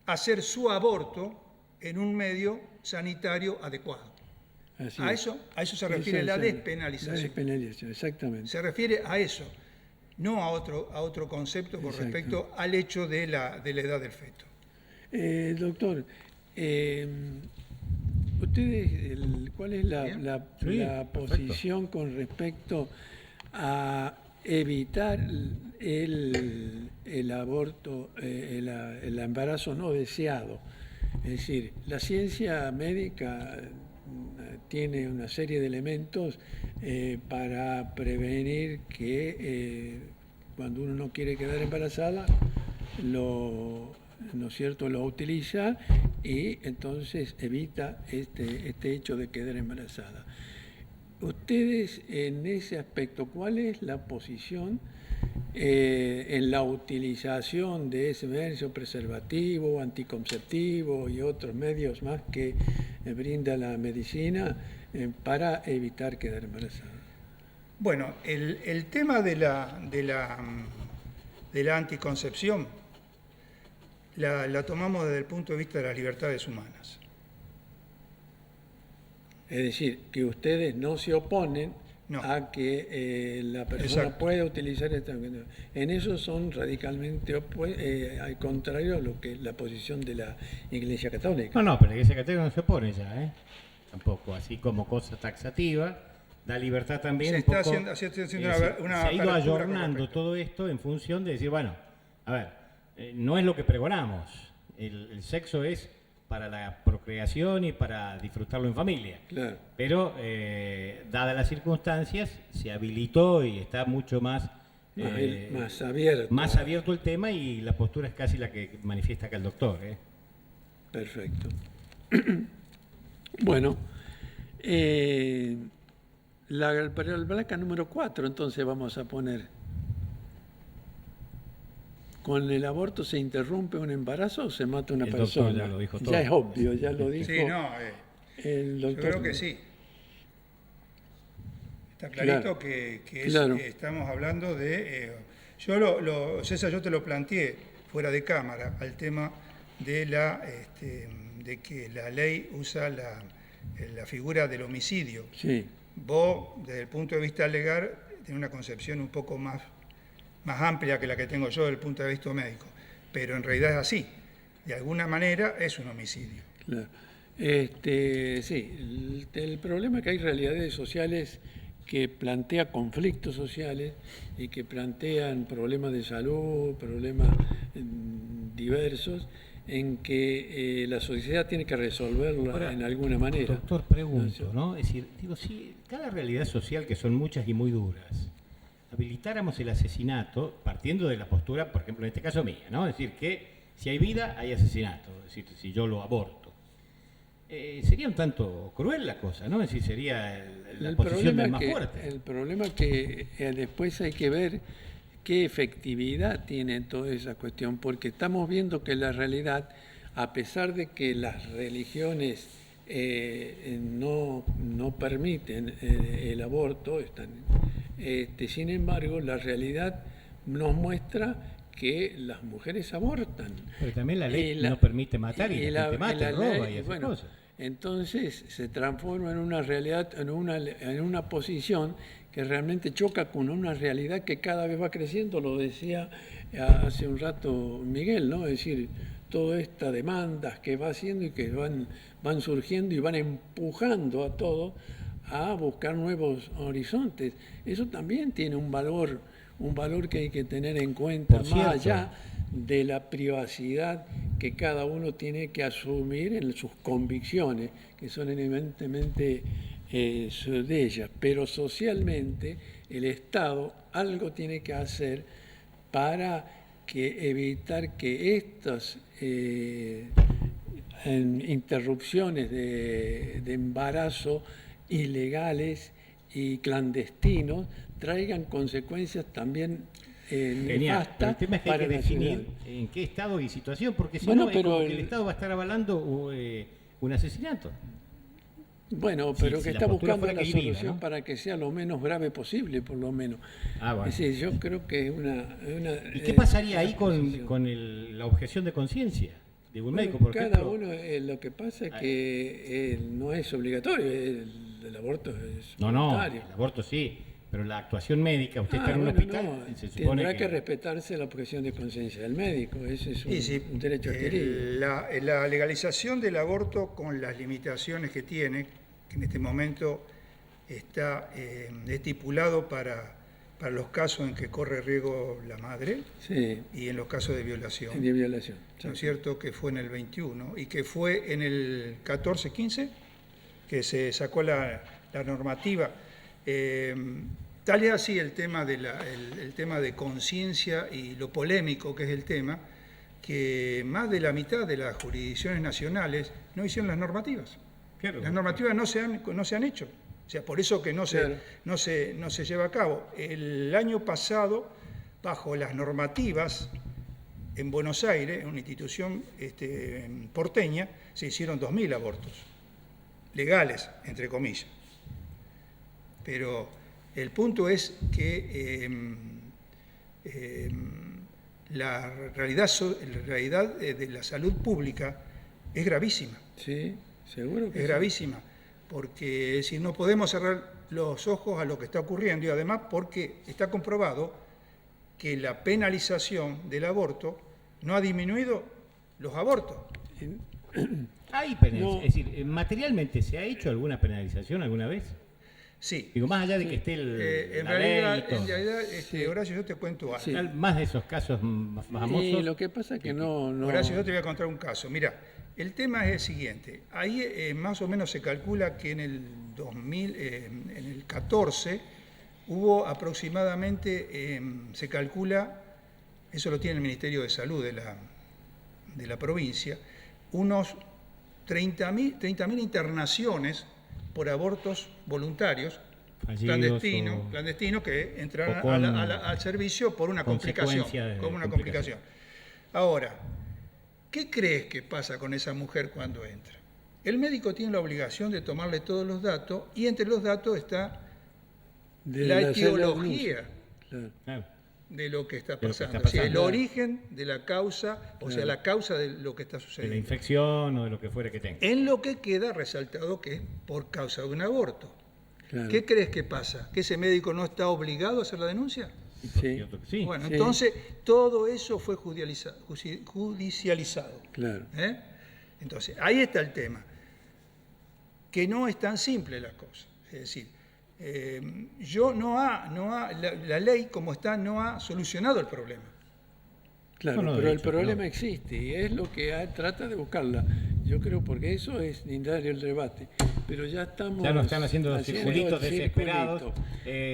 hacer su aborto en un medio sanitario adecuado. A eso se refiere la despenalización. La despenalización, exactamente. Se refiere a eso, no a otro concepto con respecto al hecho de la edad del feto. Doctor, ¿ustedes ¿cuál es la posición con respecto a evitar el aborto, el embarazo no deseado? Es decir, la ciencia médica tiene una serie de elementos para prevenir que cuando uno no quiere quedar embarazada, ¿no es cierto?, lo utiliza y entonces evita este hecho de quedar embarazada. Ustedes, en ese aspecto, ¿cuál es la posición en la utilización de ese medio preservativo, anticonceptivo y otros medios más que brinda la medicina para evitar quedar embarazada? Bueno, el tema de la anticoncepción la tomamos desde el punto de vista de las libertades humanas. Es decir, que ustedes no se oponen a que la persona pueda utilizar esta. En eso son radicalmente al contrario a lo que es la posición de la Iglesia Católica. No, pero la Iglesia Católica no se opone ya, tampoco, así como cosa taxativa, da libertad también. Se está haciendo se ha ido ayornando todo esto en función de decir, bueno, a ver, no es lo que pregonamos, el sexo es para la procreación y para disfrutarlo en familia. Claro. Pero, dadas las circunstancias, se habilitó y está mucho más abierto el tema, y la postura es casi la que manifiesta acá el doctor. Perfecto. Bueno, para el placa número 4, entonces vamos a poner: ¿con el aborto se interrumpe un embarazo o se mata una persona? Ya lo dijo todo. Ya es obvio, ya lo dijo. Sí, no, el doctor. Yo creo que sí. Está clarito que estamos hablando de... César, yo te lo planteé fuera de cámara, al tema de de que la ley usa la figura del homicidio. Sí. Vos, desde el punto de vista legal, tenés una concepción un poco más amplia que la que tengo yo desde el punto de vista médico, pero en realidad es así, de alguna manera es un homicidio. Claro. Sí, el problema es que hay realidades sociales que plantean conflictos sociales y que plantean problemas de salud, problemas diversos, en que la sociedad tiene que resolverlo en alguna manera. Doctor, pregunto, ¿no? Es decir, digo, si cada realidad social, que son muchas y muy duras, habilitáramos el asesinato partiendo de la postura, por ejemplo, en este caso mía, ¿no? Es decir, que si hay vida, hay asesinato. Es decir, si yo lo aborto. Sería un tanto cruel la cosa, ¿no? Es decir, sería la posición del más fuerte. El problema es que después hay que ver qué efectividad tiene toda esa cuestión, porque estamos viendo que la realidad, a pesar de que las religiones no permiten el aborto, sin embargo, la realidad nos muestra que las mujeres abortan. Pero también la ley no permite matar, y la gente mata, roba y esas cosas. Entonces se transforma en una realidad, en una posición que realmente choca con una realidad que cada vez va creciendo, lo decía hace un rato Miguel, ¿no? Es decir, todas estas demandas que va haciendo y que van surgiendo y van empujando a todo a buscar nuevos horizontes. Eso también tiene un valor que hay que tener en cuenta, más allá de la privacidad que cada uno tiene que asumir en sus convicciones, que son evidentemente de ellas. Pero socialmente el Estado algo tiene que hacer para evitar que estas interrupciones de embarazo ilegales y clandestinos traigan consecuencias también nefastas. El tema es que hay que definir en qué estado y situación, porque si no, es como que el Estado va a estar avalando un asesinato. Bueno, pero que está buscando la solución, ¿no?, para que sea lo menos grave posible, por lo menos. Bueno. Es decir, yo creo que es una... ¿Y qué pasaría ahí con la objeción de conciencia de un médico, por ejemplo? Cada uno, lo que pasa es que no es obligatorio, el aborto es voluntario. El aborto sí, pero la actuación médica, usted está en un hospital, se supone tendrá que respetarse la objeción de conciencia del médico, ese es un derecho adquirido. La legalización del aborto, con las limitaciones que tiene, que en este momento está estipulado para para los casos en que corre riesgo la madre y en los casos de violación. De violación. ¿No es cierto? Que fue en el 21 y que fue en el 14-15 que se sacó la normativa. Tal es así el tema el tema de conciencia y lo polémico que es el tema, que más de la mitad de las jurisdicciones nacionales no hicieron las normativas. Claro. Las normativas no se han hecho. O sea, por eso que no se lleva a cabo. El año pasado, bajo las normativas, en Buenos Aires, en una institución porteña, se hicieron 2.000 abortos. Legales, entre comillas. Pero el punto es que la realidad de la salud pública es gravísima. Sí, seguro que es gravísima, porque si no podemos cerrar los ojos a lo que está ocurriendo y además porque está comprobado que la penalización del aborto no ha disminuido los abortos. Hay penalización, es decir, materialmente ¿se ha hecho alguna penalización alguna vez? Sí. Digo, más allá de que esté en la ley realidad, y todo. En realidad, Horacio, yo te cuento algo. Sí. Más de esos casos más famosos. Sí, lo que pasa es que no... Horacio, yo te voy a contar un caso. Mira, el tema es el siguiente. Ahí más o menos se calcula que en el 2014 hubo aproximadamente, se calcula, eso lo tiene el Ministerio de Salud de la provincia, unos 30.000 internaciones por abortos voluntarios, clandestinos que entran al servicio por una complicación. Ahora, ¿qué crees que pasa con esa mujer cuando entra? El médico tiene la obligación de tomarle todos los datos y entre los datos está la etiología de lo que está pasando. O sea, el origen de la causa, o sea, la causa de lo que está sucediendo. De la infección o de lo que fuera que tenga. En lo que queda resaltado que es por causa de un aborto. Claro. ¿Qué crees que pasa? ¿Que ese médico no está obligado a hacer la denuncia? Sí. Bueno, entonces todo eso fue judicializado. Claro. Entonces, ahí está el tema. Que no es tan simple la cosa. Es decir, la ley como está no ha solucionado el problema. Claro, pero el problema existe y es lo que trata de buscarla. Yo creo porque eso es dar el debate. Pero ya estamos... Ya nos están haciendo circulitos desesperados.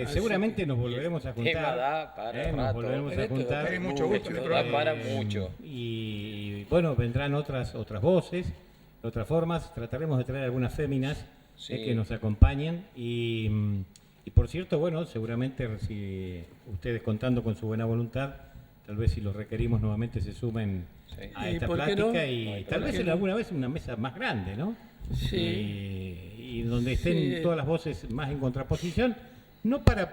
Seguramente nos volveremos a juntar. Nos volveremos a juntar. Mucho gusto. Para mucho. Y bueno, vendrán otras voces, otras formas. Trataremos de traer algunas féminas que nos acompañen. Y por cierto, bueno, seguramente si ustedes contando con su buena voluntad, tal vez si los requerimos nuevamente se sumen a esta plática y tal vez alguna vez una mesa más grande, ¿no? Sí. Y donde estén todas las voces más en contraposición, no para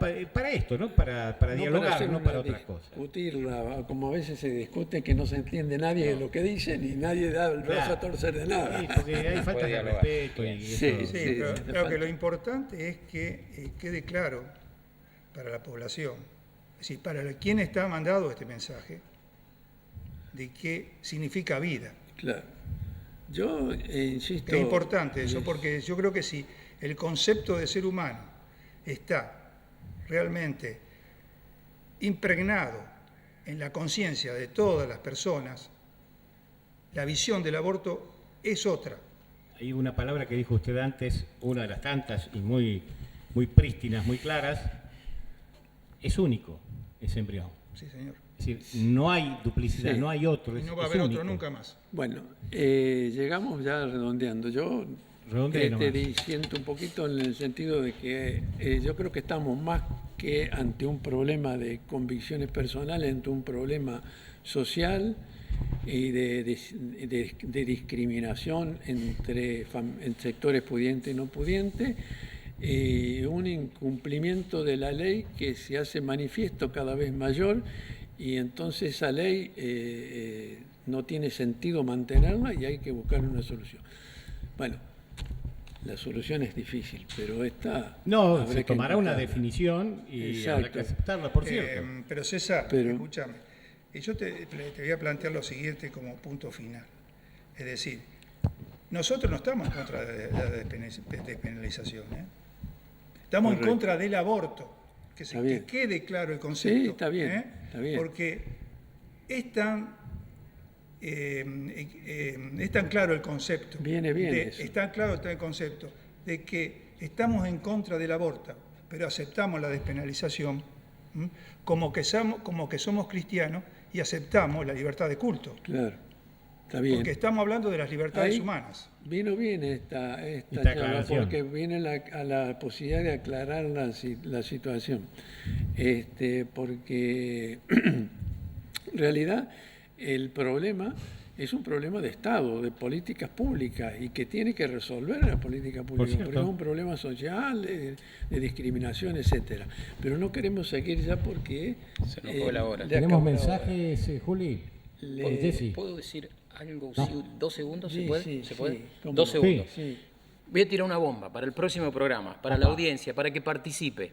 esto, ¿no? Para dialogar, no para otras cosas. Discutirla, como a veces se discute que no se entiende nadie de lo que dicen y nadie da el brazo a torcer de nada. Sí, porque hay falta de respeto. Pero creo que lo importante es que quede claro para la población, es decir, para quien está mandado este mensaje, de qué significa vida. Claro. Yo insisto... Es importante eso, porque yo creo que si el concepto de ser humano está realmente impregnado en la conciencia de todas las personas, la visión del aborto es otra. Hay una palabra que dijo usted antes, una de las tantas y muy prístinas, muy claras, es único ese embrión. Sí, señor. Es decir, no hay duplicidad, no hay otro. Y no va a haber otro nunca más. Bueno, llegamos ya redondeando. Yo te disiento un poquito en el sentido de que yo creo que estamos más que ante un problema de convicciones personales, ante un problema social y de discriminación entre sectores pudientes y no pudientes, un incumplimiento de la ley que se hace manifiesto cada vez mayor. Y entonces esa ley no tiene sentido mantenerla y hay que buscar una solución. Bueno, la solución es difícil, pero esta... No, se tomará una definición y habrá que aceptarla, por cierto. Pero César, escúchame, yo te voy a plantear lo siguiente como punto final. Es decir, nosotros no estamos en contra de la despenalización, Estamos en contra del aborto. que quede claro el concepto. Sí, está bien, está bien. Porque es tan claro el concepto. Viene bien eso. Es tan claro el concepto de que estamos en contra del aborto, pero aceptamos la despenalización, como que somos cristianos y aceptamos la libertad de culto. Claro, está bien. Porque estamos hablando de las libertades humanas. Vino bien esta charla, porque viene a la posibilidad de aclarar la situación. Porque en realidad el problema es un problema de Estado, de políticas públicas, y que tiene que resolver la política pública, porque es un problema social, de discriminación, etcétera. Pero no queremos seguir ya porque se nos fue la hora. ¿Tenemos mensajes, Juli? ¿Puedo decir algo? No. Sí, 2 segundos, ¿se puede? Sí, ¿Se puede? sí, 2 segundos. Sí. Voy a tirar una bomba para el próximo programa, para la audiencia, para que participe.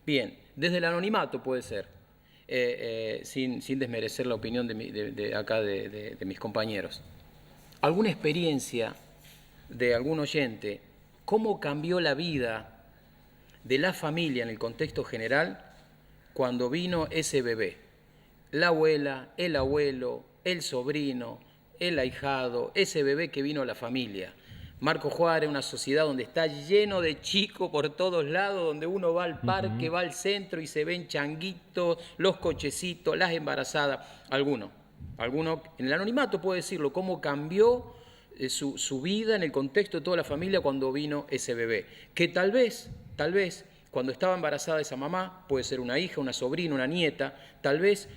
Bien, desde el anonimato puede ser. Sin desmerecer la opinión de mis compañeros. ¿Alguna experiencia de algún oyente? ¿Cómo cambió la vida de la familia en el contexto general cuando vino ese bebé? La abuela, el abuelo, el sobrino, el ahijado, ese bebé que vino a la familia. Marco Juárez, una sociedad donde está lleno de chicos por todos lados, donde uno va al parque, va al centro y se ven changuitos, los cochecitos, las embarazadas. Alguno en el anonimato puede decirlo, cómo cambió su vida en el contexto de toda la familia cuando vino ese bebé. Que tal vez, cuando estaba embarazada esa mamá, puede ser una hija, una sobrina, una nieta, tal vez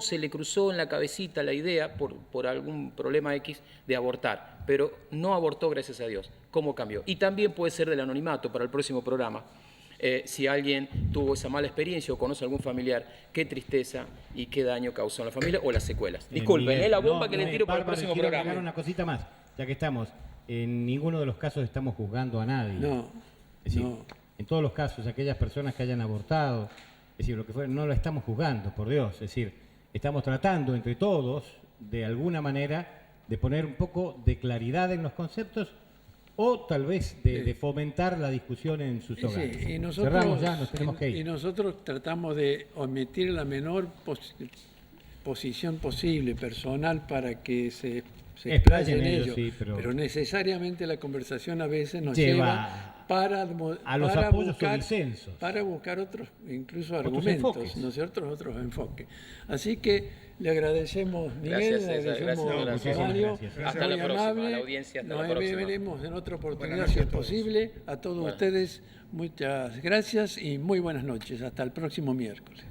se le cruzó en la cabecita la idea, por algún problema X, de abortar, pero no abortó, gracias a Dios. ¿Cómo cambió? Y también puede ser del anonimato para el próximo programa. Si alguien tuvo esa mala experiencia o conoce a algún familiar, qué tristeza y qué daño causó en la familia o las secuelas. Disculpen, la bomba que le tiro para el próximo programa. Quiero una cosita más, ya que estamos. En ninguno de los casos estamos juzgando a nadie. No, es decir, en todos los casos, aquellas personas que hayan abortado, es decir, lo que fuera, no lo estamos juzgando, por Dios. Es decir, estamos tratando entre todos, de alguna manera, de poner un poco de claridad en los conceptos o tal vez de fomentar la discusión en sus hogares. Sí, y nosotros, cerramos ya, nos tenemos que ir. Y nosotros tratamos de omitir la menor posición posible, personal, para que se explayen ellos. Sí, pero necesariamente la conversación a veces nos lleva para buscar otros, incluso argumentos, ¿no es cierto? Otros enfoques. Así que le agradecemos, Miguel, le agradecemos Mario, hasta la próxima, a la audiencia, hasta la próxima. Nos veremos en otra oportunidad, si es posible. A todos ustedes, muchas gracias y muy buenas noches. Hasta el próximo miércoles.